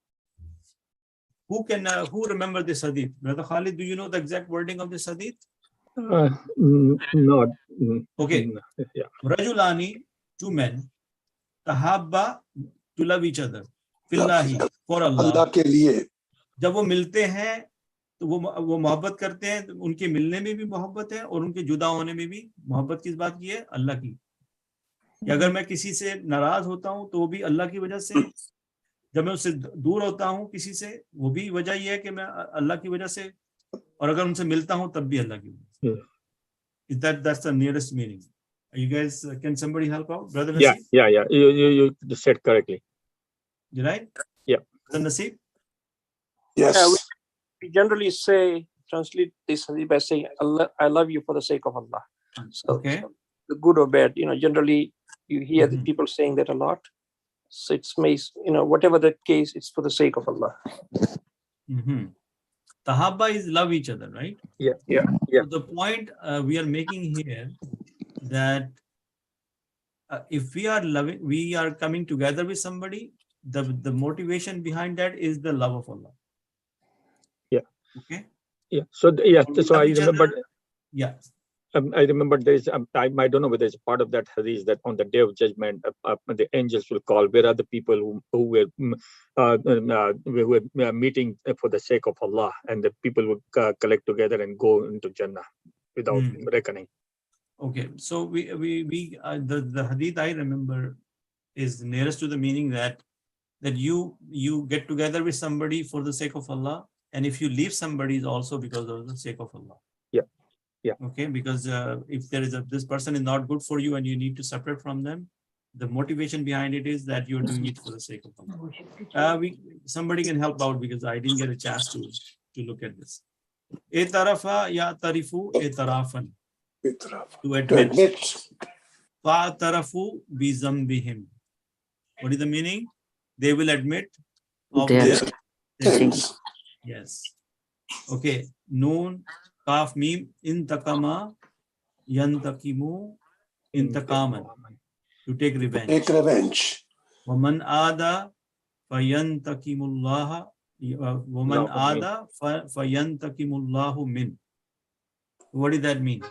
who remember this hadith? Brother Khalid, do you know the exact wording of this hadith? No. Okay. Yeah. Rajulani, two men, tahabba, to love each other, fillahi, for Allah. अल्लाह के लिए जब वो मिलते हैं तो वो मोहब्बत करते हैं, तो उनके मिलने में भी मोहब्बत है और उनके जुदा होने में भी मोहब्बत किस बात की है? अल्लाह की। कि अगर मैं किसी से नाराज होता हूं तो वो भी अल्लाह की वजह से, जब मैं उससे दूर होता हूं किसी से, वो भी वजह ये है कि मैं अल्लाह की वजह से, और अगर उनसे मिलता हूं तब भी अल्लाह की वजह से। That's the nearest meaning. You guys, can somebody help out? Brother Nasib? Yeah. You said correctly. You right? Yeah. Brother Nasib? yes We generally translate this hadith by saying, Allah, I love you for the sake of Allah. So, Okay. so good or bad, generally you hear the people saying that a lot. So it's whatever the case, it's for the sake of Allah. Tahabba is love each other, right? Yeah. So the point we are making here that if we are loving, we are coming together with somebody, the motivation behind that is the love of Allah. Yeah. Okay. Yeah. So So I remember. Yeah. I remember there is. I don't know whether it's part of that hadith that on the day of judgment, the angels will call. Where are the people who were meeting for the sake of Allah, and the people would collect together and go into Jannah without reckoning. Okay, so the hadith I remember is nearest to the meaning that you get together with somebody for the sake of Allah, and if you leave somebody is also because of the sake of Allah. Yeah. Okay, because if there is this person is not good for you and you need to separate from them, the motivation behind it is that you're doing it for the sake of Allah. Somebody can help out because I didn't get a chance to look at this. Etarafa ya tarifu etarafan. To admit. Fa'tarafu bi zambihim. What is the meaning? They will admit of their sins. Yes. Okay. Noon, kaf, mim, intakama, yantakimu, intakaman. To take revenge. take revenge Waman ada fayantakimullah. Waman ada fayantakimullahu min. What did that mean?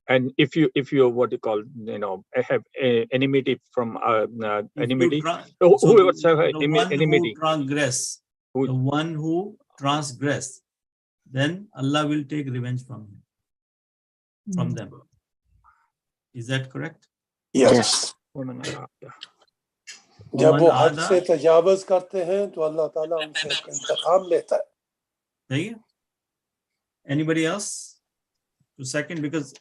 And if you what you call have enmity from enmity, whoever enmity, the one who transgress, then Allah will take revenge from them. Is that correct? yes जब वो हद से तजावुज़ करते हैं तो अल्लाह ताला उनसे इंतकाम लेता है. सही है? Anybody else? To second, because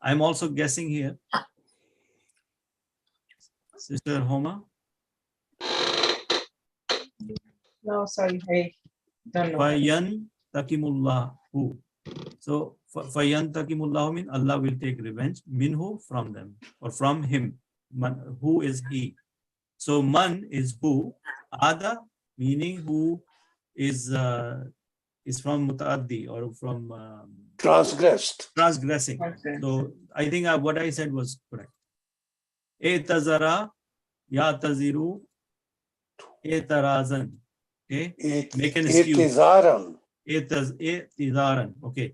I'm also guessing here. Sister Homa? No, sorry, I don't know. Fayantakimullahu. So fayantakimullahu means Allah will take revenge. Minhu, from them, or from him. Man, who is he? So man is who. Ada, meaning who is from mutaaddi or from transgressing. So I think what I said was correct. Etazara, yataziru, etarazan. Okay, make an excuse. Etizaran. Okay.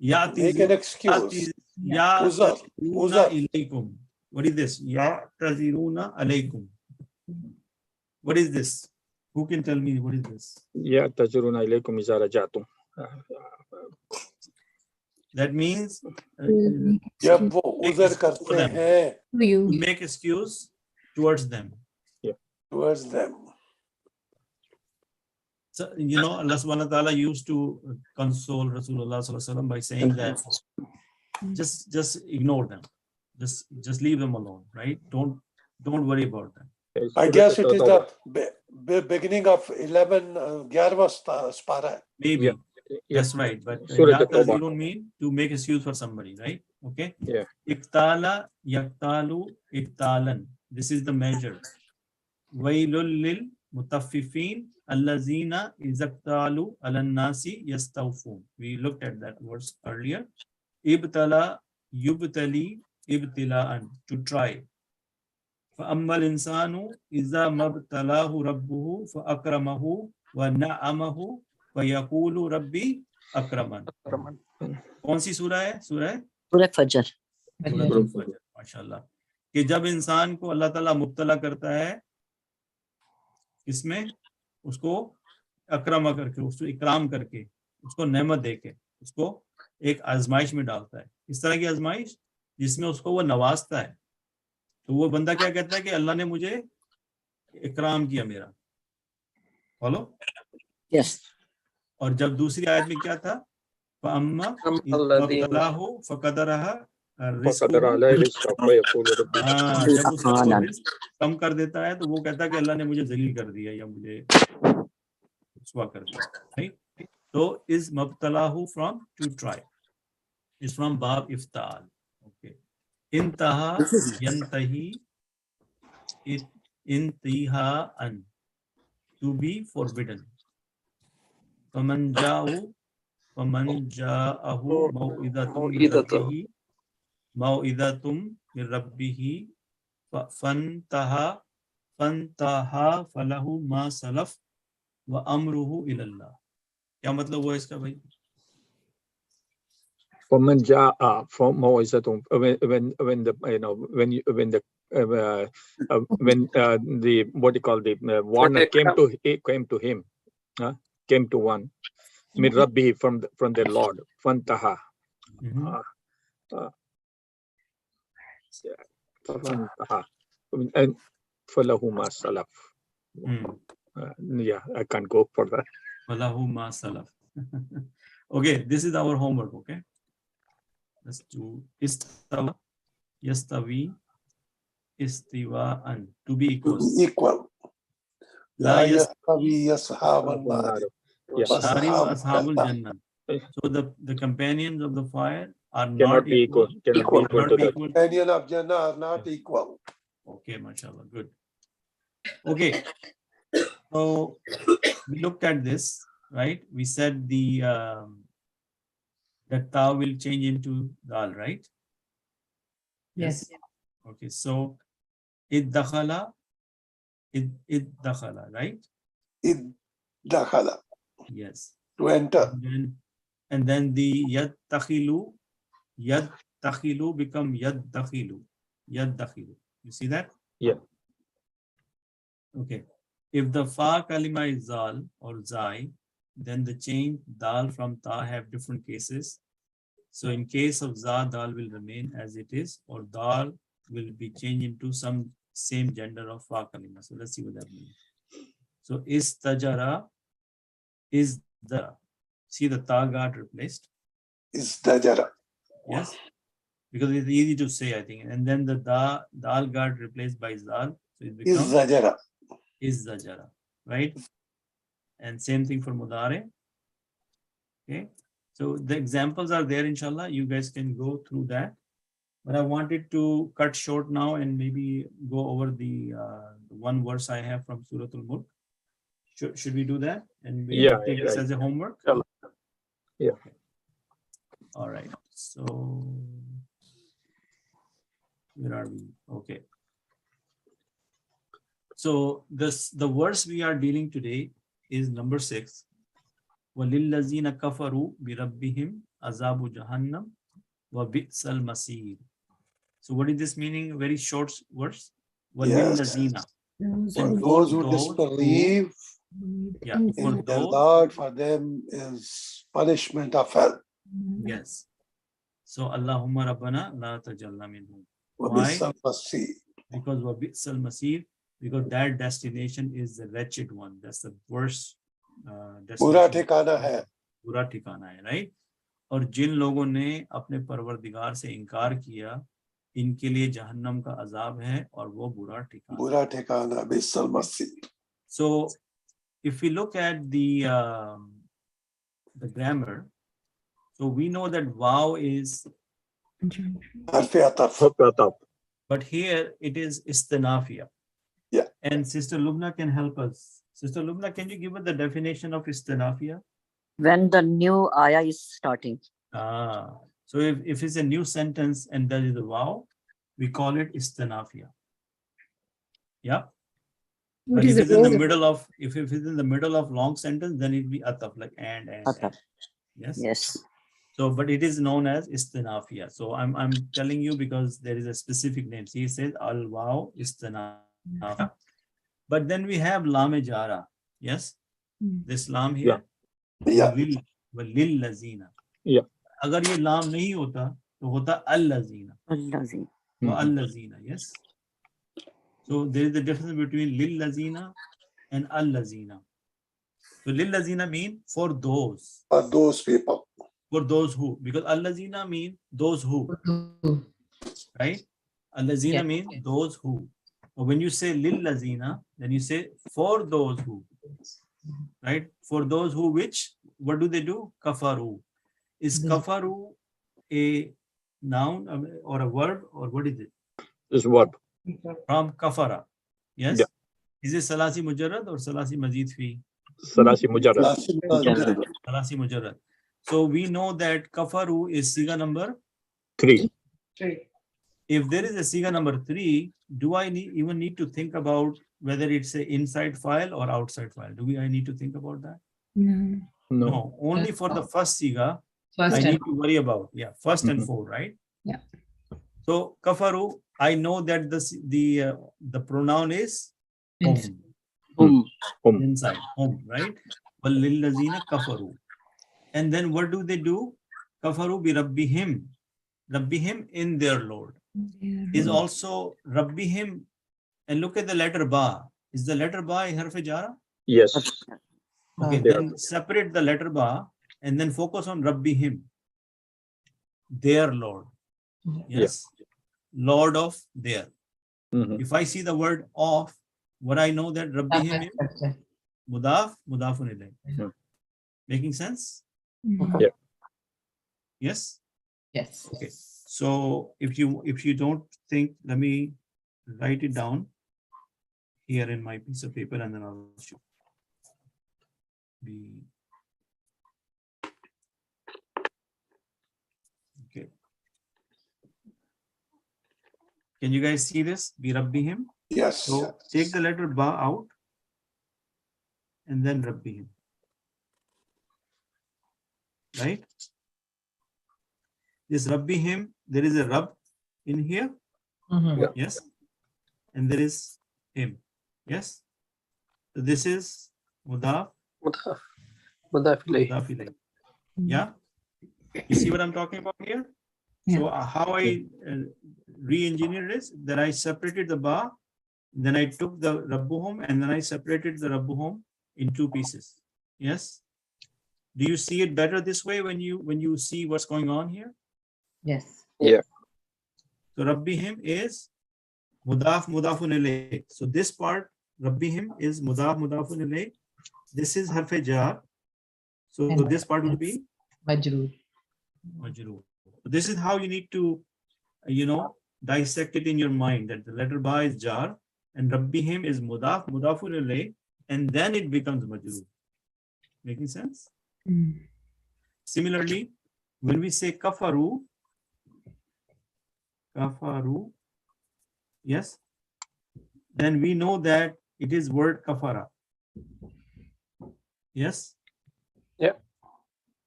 Make an excuse. Yataziruna ilaykum. What is this? Yataziruna alaykum. What is this? Who can tell me what is this? Yeah, tajuruna ilaykum iza rajatum. That means जब वो उधर करते हैं to make excuse towards them. Yeah. towards them. So, you know, Allah subhanahu wa ta'ala used to console Rasulullah sallallahu alaihi wasallam by saying that just ignore them. Just leave them alone, right? Don't worry about them. I guess it is the beginning of 11th spara. Maybe. Yeah. That's right. But Surah you At-Tawbah. don't mean to make excuse for somebody, right? Okay. Yeah. Iftala yaktalu iftalan. This is the measure. Wailul lil mutaffifin allazina izaktalu alan nasi yastawfun. We looked at that verse earlier. Ibtala yubtali ibtilaan, to try. فَأَمَّا الْإِنسَانُ إِذَا مَبْتَلَاهُ رَبُّهُ فَأَكْرَمَهُ وَنَعَمَهُ فَيَقُولُ رَبِّي أَكْرَمَنِ. कौन सी सूरह है? सूरह फजर। माशाल्लाह। कि जब इंसान को अल्लाह ताला मुब्तला करता है इसमें, उसको अकरमा करके, उसको इकराम करके, उसको नेमत देके, उसको एक आजमाइश में डालता है। इस तरह की आजमाइश जिसमें उसको वो नवाजता है, तो वो बंदा क्या कहता है कि अल्लाह ने मुझे इकराम किया मेरा। फॉलो? यस। और जब दूसरी आयत में क्या था? फअम्मा इज़्तबतलाहु फक़दरहा रिज़्क़हु, जब उसको रिज़्क कम कर देता है तो वो कहता है कि अल्लाह ने मुझे ज़लील कर दिया या मुझे रुस्वा कर दिया, राइट? तो इज़ मब्तलाहु फ्रॉम टू ट्राई, इज फ्रॉम बाब इफ्ताल। ओके। इंतहा यंतही इंतिहाअन, to be forbidden. فمن جاءه موعظة من ربه فانتهى فله ما سلف وأمره إلى الله. क्या मतलब हुआ इसका भाई? فمن جاء from موعظة, when the what do you call, the warner came to him, came to one min Rabbi, from their Lord, fantaha, and falahu ma salaf. Yeah, I can't go for that. Falahu ma salaf. Okay, this is our homework. Okay, let's do istawa yastawi istiwaan, to be equal. La yastawi ashabul nar wa ashabul jannah. So the companions of the fire are not equal. Companions of Jannah are not equal. Okay, mashallah, good. Okay, so we looked at this, right? We said that ta will change into dal, right? Yes. Okay, so iddakhala, right? Iddakhala. Yes. To enter. And then the yadtakhilu become yaddakhilu. You see that? Yeah. Okay. If the fa kalima is zal or zai, then the change dal from ta have different cases. So in case of za, dal will remain as it is, or dal will be changed into some same gender of fa kalima. So let's see what that means. So istajara is the, see the ta got replaced. Istajara. Yes, because it's easy to say, I think. And then the dal got replaced by zal. So it becomes Izzajara, right? And same thing for mudare. Okay, so the examples are there, inshallah. You guys can go through that. But I wanted to cut short now and maybe go over the one verse I have from Surah Al-Mulk. Should we do that? And we take this as a homework? Yeah. Okay. All right. So where are we? Okay. So the verse we are dealing today is number 6. وَلِلَّذِينَ كَفَرُوا بِرَبِّهِمْ عَذَابُ جَهَنَّمْ وَبِئْسَ الْمَصِيرُ. So what is this meaning? Very short verse. وَلِلَّذِينَ. And those who disbelieve in their Lord, for them is punishment of hell. Yes. So Allahumma Rabbana la tajalla minhum. Why? Why? Because wabisal masir, because that destination is the wretched one. That's the worst Bura destination. ठिकाना है. बुरा ठिकाना है, right? और जिन लोगों ने अपने परवरदिगार से इनकार किया, इनके लिए जहन्नम का अजाब है और वो बुरा ठिकाना. बुरा ठिकाना बिसल मसीह. So if we look at the grammar, so we know that vow is but here it is istinafia. Yeah. And Sister Lubna can help us. Sister Lubna, can you give us the definition of istinafia? When the new ayah is starting. So if it's a new sentence and there is a vow, we call it istinafia. Yeah. But if it's in the middle of long sentence, then it be ataf, like and. Yes. Yes. So, but it is known as istinafia. So I'm telling you because there is a specific name. He says al wow istinafia. But then we have lam jara. Yes. This lam here. Yeah. Lil lazina. Yeah. Agar ye lam nahi hota, to hota al lazina. Al-Lazina. So al lazina. Yes. So there is a difference between lil lazina and al lazina. So lil lazina mean for those. For those people. For those who, because al-lazina mean those who, right? Al-lazina mean those who. But when you say lil-lazina, then you say for those who, right? For those who, which, what do they do? Kafaru. Is kafaru a noun or a verb, or what is it? It's verb. From kafara. Yes? Yeah. Is it salasi mujarrad or salasi mazid fi? Salasi mujarrad. Salasi mujarrad. So we know that kafaru is siga number 3. If there is a siga number 3, do I even need to think about whether it's an inside file or outside file? I need to think about that? No. Only for the first siga, I need to worry about. Yeah, first and 4, right? Yeah. So kafaru, I know that the pronoun is home. Inside, home, right? But lillazina kafaru. And then what do they do? Kafaru bi rabbihim. Rabbihim in their Lord. Is also rabbihim. And look at the letter ba. Is the letter ba a harf jara? Yes. Okay, then separate the letter ba and then focus on rabbihim. Their Lord. Yes. Yeah. Lord of their. If I see the word of, what I know that rabbihim is mudaf, mudafun ilayh. Making sense? Yeah. Yes. Yes. Okay. So if you don't think, let me write it down here in my piece of paper, and then I'll show. Okay. Can you guys see this? Bi rabbihim. Yes. So take the letter ba out, and then rabbihim. Right? This rabbihim, there is a rab in here. Yes. And there is him. Yes. So this is mudaf. Mudaf ilayh. Yeah. You see what I'm talking about here? Yeah. So how I re-engineered is that I separated the ba, then I took the rabbuhum, and then I separated the rabbuhum in 2 pieces. Yes. Do you see it better this way when you see what's going on here? Yes. Yeah. So rabbihim is mudaf mudafun ilayh. So this part rabbihim is mudaf mudafun ilayh. This is harf jar. So this part will be majroor. Majroor. So this is how you need to dissect it in your mind, that the letter ba is jar and rabbihim is mudaf mudafun ilayh, and then it becomes majroor. Making sense? Similarly, when we say kafaru, yes, then we know that it is word kafara. Yes? Yeah.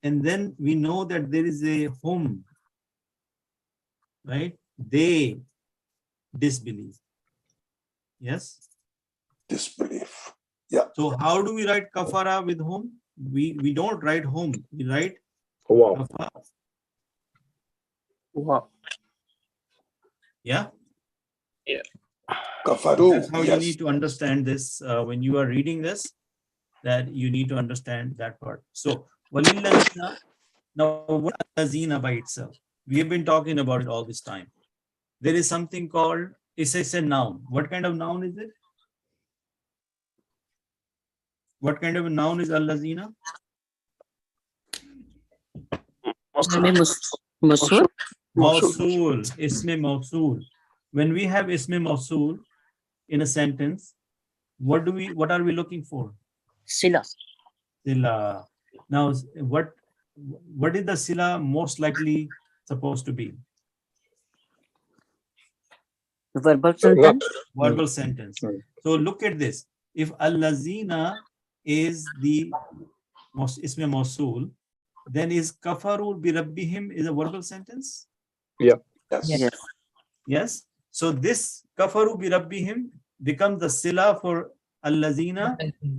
And then we know that there is a hum, right? They disbelieve. Yes? disbelief. Yeah. So how do we write kafara with hum? We don't write hum. We write Wow. kafara. Wow. Yeah. Yeah. Kafaru. That's how Yes. you need to understand this when you are reading this. That you need to understand that part. So walillazina. Now what lazina by itself? We have been talking about it all this time. There is something called, it's a noun. What kind of noun is it? What kind of a noun is al-lazina? Mausul. Mausul, isme mausul. When we have isme mausul in a sentence, what are we looking for? Sila. Sila. Now, what is the sila most likely supposed to be? Verbal sentence. Verbal sentence. So look at this. If al-lazina is the isme mausul, then is kafaru bi rabbihim is a verbal sentence? Yeah. Yes. Yes. So this kafaru bi rabbihim becomes the sila for al-lazina,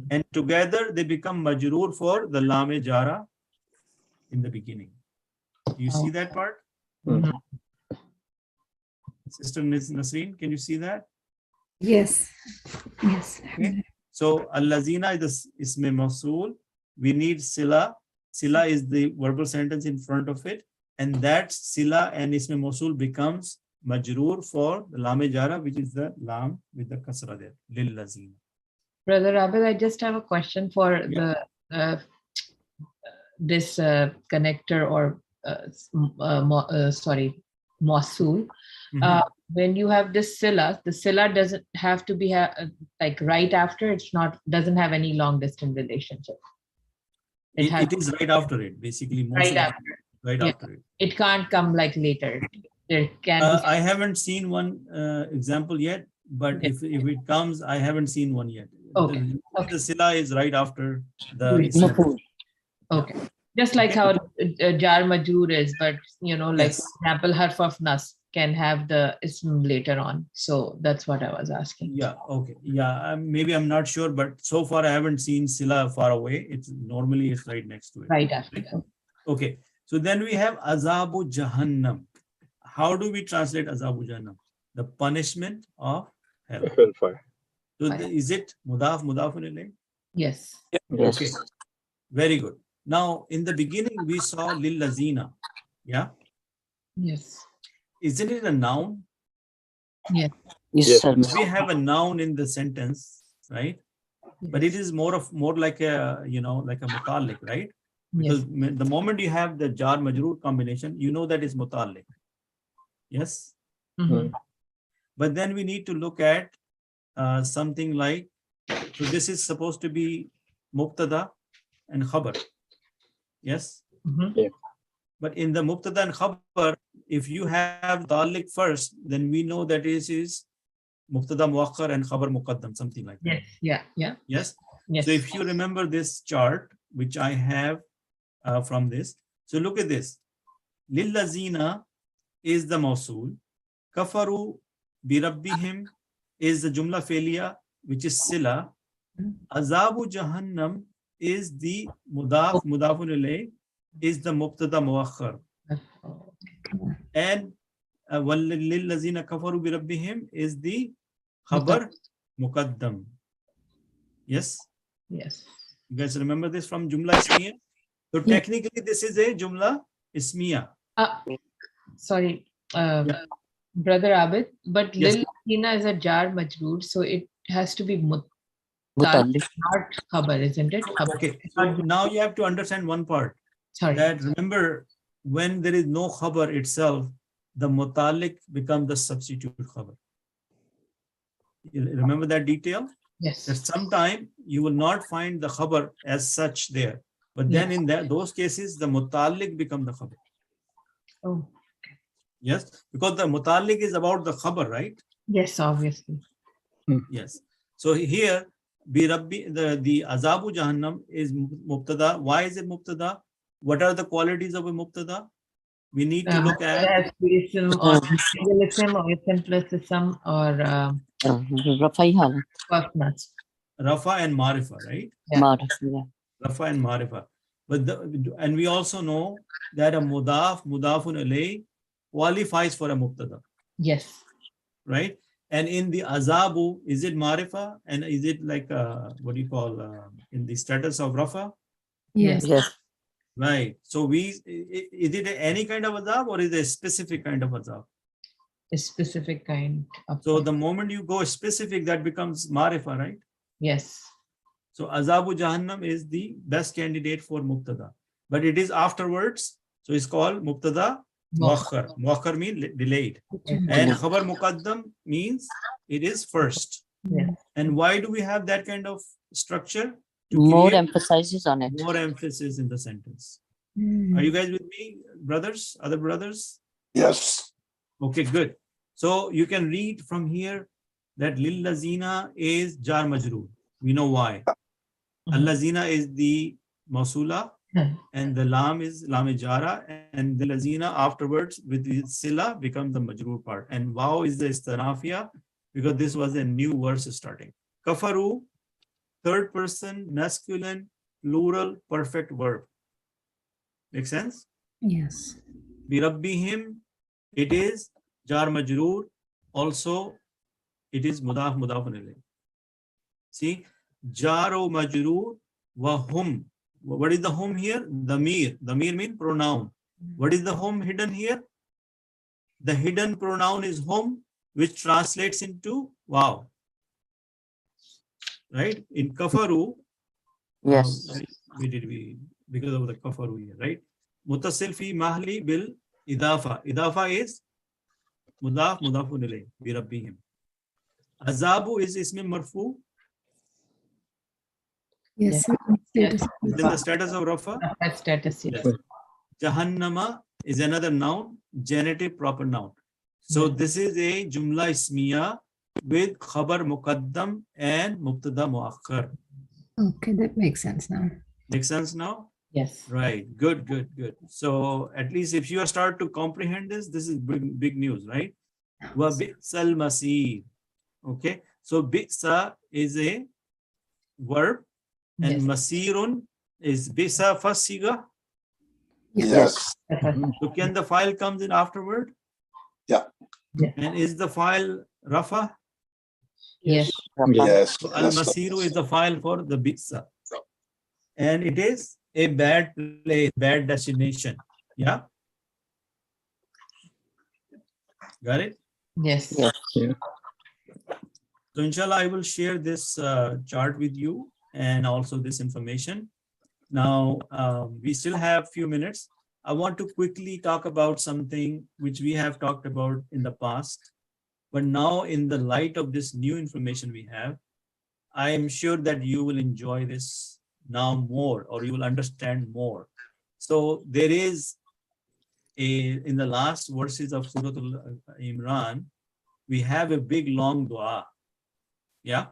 and together they become majroor for the lam-e jara in the beginning. You see that part? Sister Nasreen, can you see that? Yes. Yes. Okay. So al-lazina is the isme mausul. We need sila. Sila is the verbal sentence in front of it, and that sila and isme mausul becomes majroor for the lam-e jara, which is the lam with the kasra there. Lil lazina. Brother Abel, I just have a question for the this connector or mausul. When you have this sila, the sila doesn't have to be like right after. It's not, doesn't have any long distance relationship. It is right after it, basically. Right after. Right after it. It can't come like later. There can be. I haven't seen one example yet, but if it comes, I haven't seen one yet. Okay. The sila is right after the. Okay. Just like how jar majur is, but like Yes. for example, harf of nas can have the ism later on. So that's what I was asking. Yeah. Okay. Yeah. Maybe I'm not sure, but so far I haven't seen sila far away. It's normally right next to it. Right after that. Okay. So then we have azabu jahannam. How do we translate azabu jahannam? The punishment of hell. Hellfire. So is it mudaf ilayh? Yes. Yes. Okay. Very good. Now in the beginning we saw lil lazina. Yeah. Yes. Isn't it a noun? Yes. Yes, sir. We have a noun in the sentence, right? But it is more like a like a mutalik, right? Because the moment you have the jar majroor combination, you know that is mutalik. Yes. But then we need to look at something like, so this is supposed to be mubtada and khabar. Yes. Yeah. But in the mubtada and khabar, if you have mutalik first, then we know that it is mubtada muakhar and khabar muqaddam, something like that. Yes. Yeah. Yes. Yes. So if you remember this chart, which I have from this, so look at this. Lil lazina is the mausul. Kafaru bi rabbihim is the jumla felia, which is sila. Azabu jahannam is the mudafun ilayh, is the mubtada muakhar. And lil lazina kafaru bi rabbihim is the khabar muqaddam. Yes. Yes. You guys remember this from Jumla Ismiya? So technically this is a Jumla Ismiya. Sorry, Brother Abid, but Lil Lazina is a jar majroor, so it has to be mutalik, not khabar, isn't it? Okay, so now you have to understand one part. Sorry. That remember, when there is no khabar itself, the mutalik becomes the substitute khabar. You remember that detail? Yes. That sometime you will not find the khabar as such there. But then in those cases, the mutalik becomes the khabar. Oh. Yes, because the mutalik is about the khabar, right? Yes, obviously. Yes. So here, the azabu jahannam is mubtada. Why is it mubtada? What are the qualities of a mubtada? We need to look at ism or single ism or ism plus ism or Rafa and Marifa, right? Marif, Rafa and Marifa. And we also know that a mudafun alayh qualifies for a mubtada, Yes. right? And in the azabu, is it Marifa? And is it like, what do you call, in the status of Rafa? Yes. yes, Right. So is it any kind of azab or is it a specific kind of azab? A specific kind of. So the moment you go specific, that becomes Marifa, right? Yes. So Azabu Jahannam is the best candidate for Mubtada. But it is afterwards. So it's called Mubtada Muakhar. Muakhar means delayed. And Khabar Muqaddam means it is first. Yeah. And why do we have that kind of structure? To more create emphasizes on it. more emphasis in the sentence. Are you guys with me, brothers? Other brothers? Yes. Okay, good. So you can read from here that Lil Lazina is Jar Majroor. We know why. Al Lazina is the Mausula and the Lam is Lam Jara, and the Lazina afterwards with the Sila becomes the Majroor part. And Wow is the Istanafia because this was a new verse starting. Kafaru, third person, masculine, plural, perfect verb. Make sense? Yes. Birabbihim, it is Jar Majroor. Also, it is Mudaf Mudafun ilayh. See, Jaro Majroor wa hum. What is the hum here? Damir. Damir means pronoun. What is the hum hidden here? The hidden pronoun is hum, which translates into wow. Right? In Kafaru, Yes. because of the Kafaru here, right? Mutasil fi mahli bil idafa. Idafa is Mudaf Mudafun ilayh. Birabbihim. Azabu is ismi marfu. Yes. Yes. Is in the status of Rafa. Status, yes. Jahannama is another noun, genitive proper noun. So this is a Jumla Ismiya with Khabar Muqaddam and Mubtada Muakhar. Okay, that makes sense now. Make sense now? Yes. Right. Good, good, good. So at least if you start to comprehend this, this is big news, right? Wa bi'sal masir. Okay. So bi'sa is a verb and Yes. masirun is bi'sa first siga. Yes. So can the file comes in afterward? Yeah. And is the file Rafa? Yes. Yes. So al-masiru is the file for the bi'sa. And it is a bad place, bad destination. Yeah? Got it? Yes. Yes. Yeah. So inshallah, I will share this chart with you and also this information. Now, we still have few minutes. I want to quickly talk about something which we have talked about in the past. But now in the light of this new information we have, I am sure that you will enjoy this now more, or you will understand more. So there is in the last verses of Surah Al-Imran, we have a big long dua. Yeah.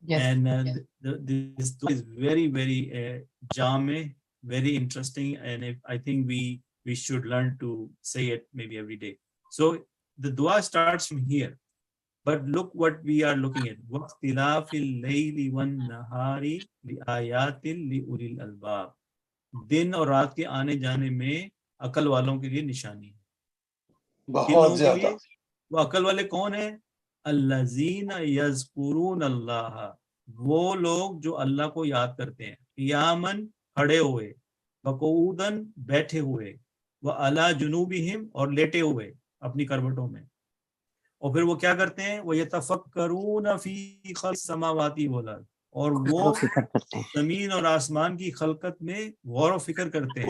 Yes. And this dua is very, very jame, very interesting. And I think we should learn to say it maybe every day. So the dua starts from here. But look what we are looking at. وَاخْتِلَافِ اللَّيْلِ وَالنَّهَارِ لِآيَاتٍ لِأُولِي الْأَلْبَابِ. दिन और रात के आने जाने में अकल वालों के लिए निशानी है। बहुत ज्यादा। वो अकल वाले कौन है? अल्लज़ीना यज़कुरून अल्लाह, वो लोग जो अल्लाह को याद करते हैं। क़ियामन, खड़े हुए, वक़ूदन, बैठे हुए, व अला जुनूबिहिम, और लेटे हुए अपनी करवटों में। और फिर वो क्या करते हैं? वो यतफक्करून फी खल्क़िस समावाति वल अर्ज़, और वो जमीन और आसमान की खलकत में गौर व फिक्र करते हैं।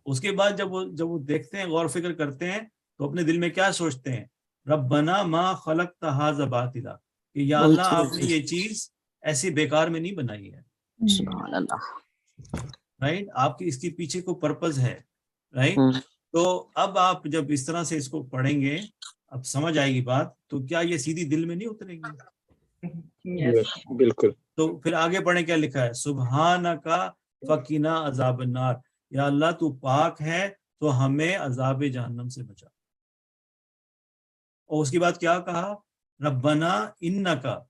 उसके बाद जब वो देखते हैं, गौर फिक्र करते हैं, तो अपने दिल में क्या सोचते हैं? रब्बना मा खलक़्ता हाज़ा बातिला, कि या अल्लाह आपने ये चीज ऐसी बेकार में नहीं बनाई है। राइट? आपकी इसके पीछे को पर्पस है। राइट? तो अब आप जब इस तरह से इसको पढ़ेंगे, अब समझ आएगी बात, तो क्या ये सीधी दिल में नहीं उतरेगी? Yes, बिल्कुल। तो फिर आगे पढ़े क्या लिखा है? सुब्हानका फकीना अज़ाबन नार, या अल्लाह तू पाक है तो हमें अज़ाब जहन्नम से बचा। और उसके बाद क्या कहा? रब्बना इन्नका,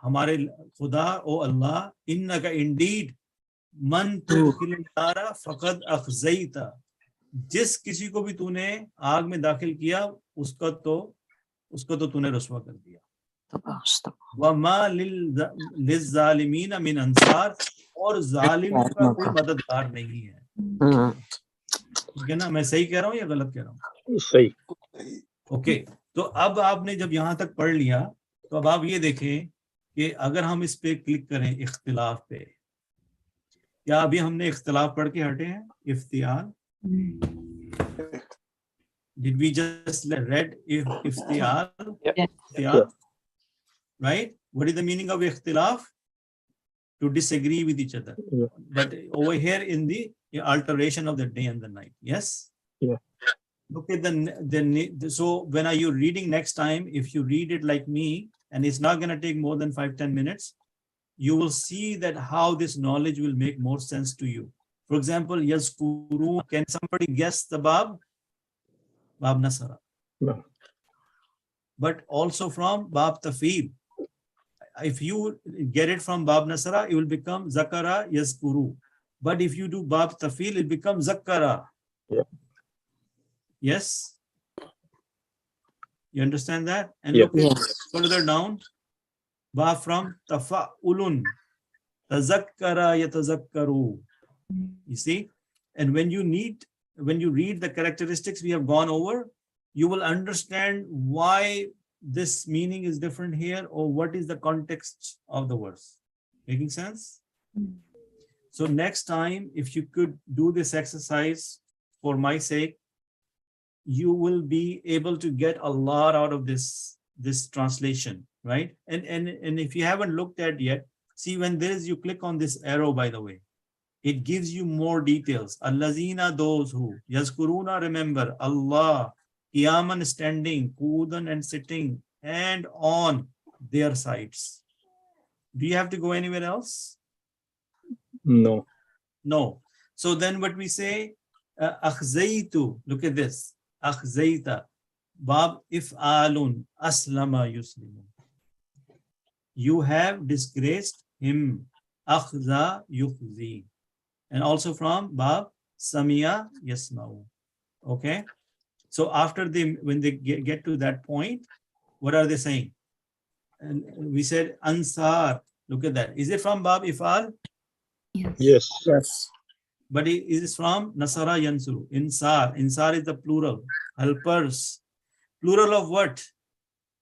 हमारे खुदा ओ अल्लाह, इन्नका इंडीड मन तुदखिल नारा फकद अखज़ैता, जिस किसी को भी तूने आग में दाखिल किया उसको तो तूने रुसवा कर दिया। वमा लिज़्ज़ालिमीन मिन अंसार, और जालिमों का कोई मददगार नहीं है। ठीक है ना? मैं सही कह रहा हूँ या गलत कह रहा हूँ? सही। ओके, तो अब आपने जब यहाँ तक पढ़ लिया तो अब आप ये देखें कि अगर हम इस पे क्लिक करें इख्तिलाफ पे, क्या अभी हमने इख्तिलाफ पढ़ के हटे हैं? इफ्तियाल, did we just read iftiaal? Yeah. Right? What is the meaning of ikhtilaf? To disagree with each other. Yeah. But over here in the alteration of the day and the night. Yes? Yeah. Look at so when are you reading next time, if you read it like me, and it's not going to take more than 5-10 minutes, you will see that how this knowledge will make more sense to you. For example, yazkuru, can somebody guess the Baab? Baab Nasara. No. But also from Baab Tafid. If you get it from Baab Nasara, it will become Zakara Yazkuru. But if you do Baab Tafil, it becomes Zakara. Yeah. Yes? You understand that? And Yeah. look at further down. Baab from Tafa'ulun. Tazakkara Yatazakkaru. You see? And when you read the characteristics we have gone over, you will understand why this meaning is different here, or what is the context of the verse. Making sense? So next time, if you could do this exercise for my sake, you will be able to get a lot out of this translation, right? And if you haven't looked at yet, see when you click on this arrow, by the way, it gives you more details. Allazina, those who. Yazkuruna, remember. Allah, qiyaman, standing. Qudan, and sitting. And on their sides. Do you have to go anywhere else? No. No. So then what we say, akhzaytu, look at this. Akhzayta. Bab if'alun. Aslama yuslimu. You have disgraced him. Akhza yukhzi. And also from Bab Samiya Yasma'u. Okay. So after when they get to that point, what are they saying? And we said Ansar. Look at that. Is it from Bab If'al? Yes. Yes. But it is from Nasara Yansuru. Insar. Insar is the plural. Helpers. Plural of what?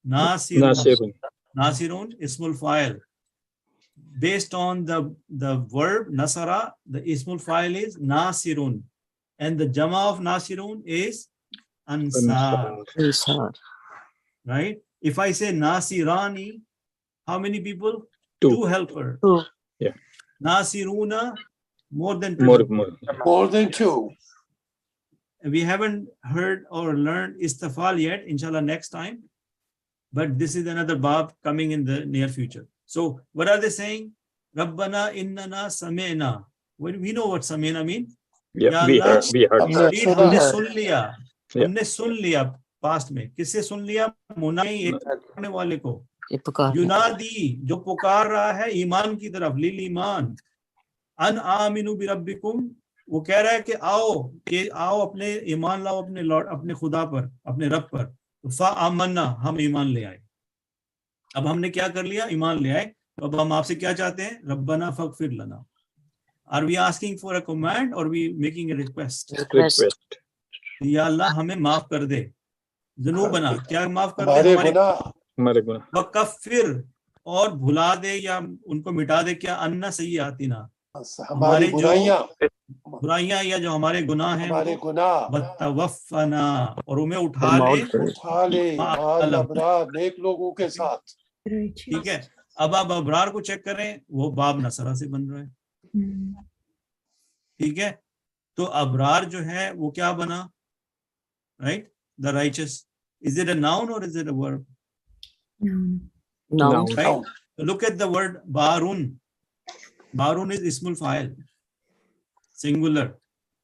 Nasirun. Nasirun. Nasirun, Ismul Fa'il. Based on the verb Nasara, the Ismul Fa'il is Nasirun. And the Jama of Nasirun is Ansar. Ansar. Right? If I say Nasirani, how many people? Two. Two helpers. Two. Yeah. Nasiruna, more than two. More than two. We haven't heard or learned Istafal yet, inshallah next time. But this is another Bab coming in the near future. So what are they saying? Rabbana innana sami'na. Well, we know what sami'na means. Yeah, we heard. हमने सुन लिया. हमने सुन लिया past में. किससे सुन लिया? मुनाई एक करने वाले को. युनादी जो पुकार रहा है ईमान की तरफ, लिल ईमान. अन आमिनु बिरब्बिकुम, वो कह रहा है कि आओ अपने ईमान लाओ अपने लॉर्ड, अपने खुदा पर, अपने रब पर. फा आमन्ना, हम ईमान ले आए. अब हमने क्या कर लिया? ईमान ले आए. तो अब हम आपसे क्या चाहते हैं? रब्बना फगफिर लना. Are we asking for a command or we making a request? Request. या अल्लाह हमें माफ कर दे. ज़ुनूबना, क्या माफ कर दे? हमारे गुनाह. वकफ़िर, और भुला दे या उनको मिटा दे क्या? अन्ना सय्यातिना, हमारी बुराइयां या जो हमारे गुनाह हैं, वतवफ़ना, और उन्हें उठा ले नेक लोगों के साथ. ठीक है. अब आप अबरार को चेक करें, वो बाब नसरा से बन रहा है. ठीक है. तो अबरार जो है वो क्या बना? Right, the riches. Is it a noun और is it a verb? Noun. Right? Look at the word barun. Barun is ismul fa'il, singular.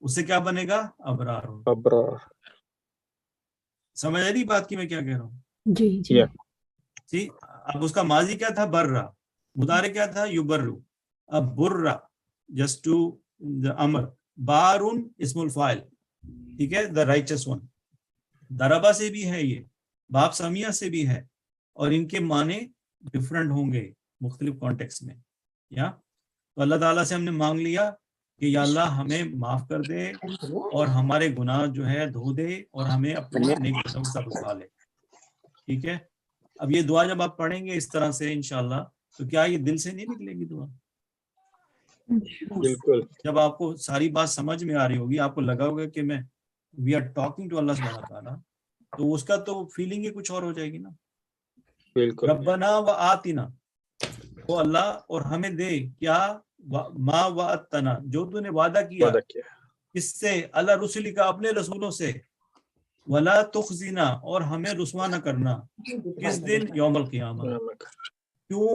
उससे क्या बनेगा? अबरार. अबरार. समझ आ रही बात की मैं क्या कह रहा हूँ? जी जी. See, अब उसका माजी क्या था? बर्रा. मुदारे क्या था? युबर्रु। अब बुर्रा जस्ट टू द अमर, बारुन इस्मुल फाइल, ठीक है, द राइचस वन। दरबा से भी है ये, बाप समिया से भी है, और इनके माने डिफरेंट होंगे मुख्तलिफ कॉन्टेक्स्ट में। या तो अल्लाह ताला से हमने मांग लिया कि या अल्लाह हमें माफ कर दे और हमारे गुनाह जो है धो दे और हमें अपने नेक बंदों के साथ उठा ले। ठीक है, अब ये दुआ जब आप पढ़ेंगे इस तरह से इंशाल्लाह, तो क्या ये दिल से नहीं निकलेगी दुआ? बिल्कुल। जब आपको सारी बात समझ में आ रही होगी, आपको लगा होगा कि मैं we are talking to Allah सुब्हानहू व तआला, तो उसका तो फीलिंग ही कुछ और हो जाएगी ना। बिल्कुल। रब्बना व आतिना, वो अल्लाह और हमें दे क्या, मा वअदतना, जो तूने वादा किया, किससे? अला रुसुली का, अपने रसूलों से, वला तुखजिना, और हमें रुसवा न करना, किस दिन? यौमल क़ियामा। क्यों?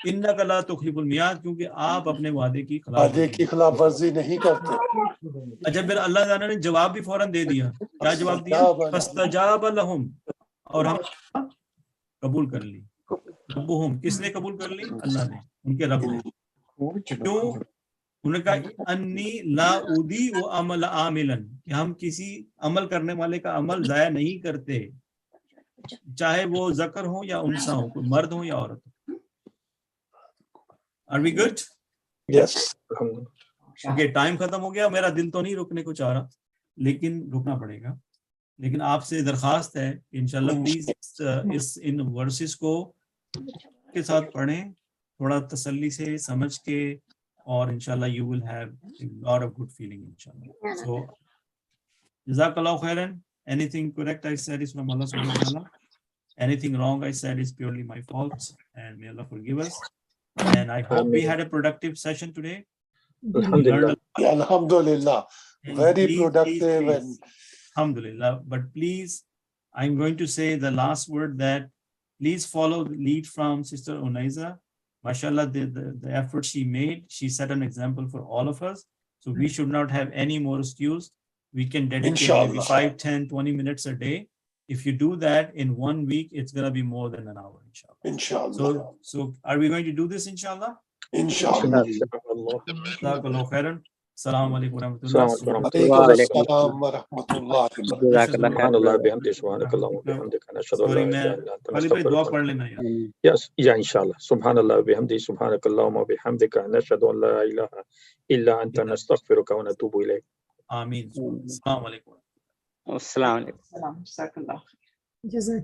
इन्नका ला तुखलिफुल मियाद, क्योंकि आप अपने वादे की खिलाफवर्जी नहीं करते। अच्छा, फिर अल्लाह ताला ने जवाब भी फौरन दे दिया। क्या जवाब दिया? फस्तजाब लहुम, और हम कबूल कर ली। रब्बुहुम, किसने कबूल कर ली? अल्लाह ने, उनके रब ने। क्यों? उन्होंने कहा अन्नी ला उदी व अमल आमिलन, कि हम किसी अमल करने वाले का अमल जाया नहीं करते, चाहे वो ज़कर हो या उनसा हो, कोई मर्द हो या औरत हो। Are we good? Yes. Okay, time खत्म हो गया। मेरा दिल तो नहीं रुकने को चाह रहा, लेकिन रुकना पड़ेगा। लेकिन आपसे दरखास्त है इंशाल्लाह प्लीज इस इन वर्सेस को के साथ पढ़ें, थोड़ा तसल्ली से समझ के, और इंशाल्लाह you will have a lot of good feeling inshallah. So jazakallahu khairan. Anything correct I said is from Allah subhanahu wa ta'ala. Anything wrong I said is purely my fault, and may Allah forgive us. And I hope we had a productive session today. Alhamdulillah. Alhamdulillah. Very Please, productive. please. And Alhamdulillah. But please, I'm going to say the last word, that please follow the lead from Sister Onaiza. MashaAllah, the effort she made, she set an example for all of us. So we should not have any more excuse. We can dedicate maybe 5, 10, 20 minutes a day. If you do that in 1 week, it's going to be more than an hour, inshallah. inshallah. So are we going to do this, inshallah? Inshallah. Jazakallahu khairan. Assalamu alaikum wa Alaikum assalam wa rahmatullahi wa barakatuh. Subhanallah bihamdihi, subhanakallah wa bihamdika, nashhadu an la ilaha illa anta nastaghfiruka wa natubu ilayk. Yes, yeah, inshallah. Subhanallah bihamdihi, subhanakallah wa bihamdika, nashhadu an la ilaha illa anta nastaghfiruka wa natubu ilayk. Ameen. Assalamu alaikum. Assalamu alaikum. Jazakallah. Jazak.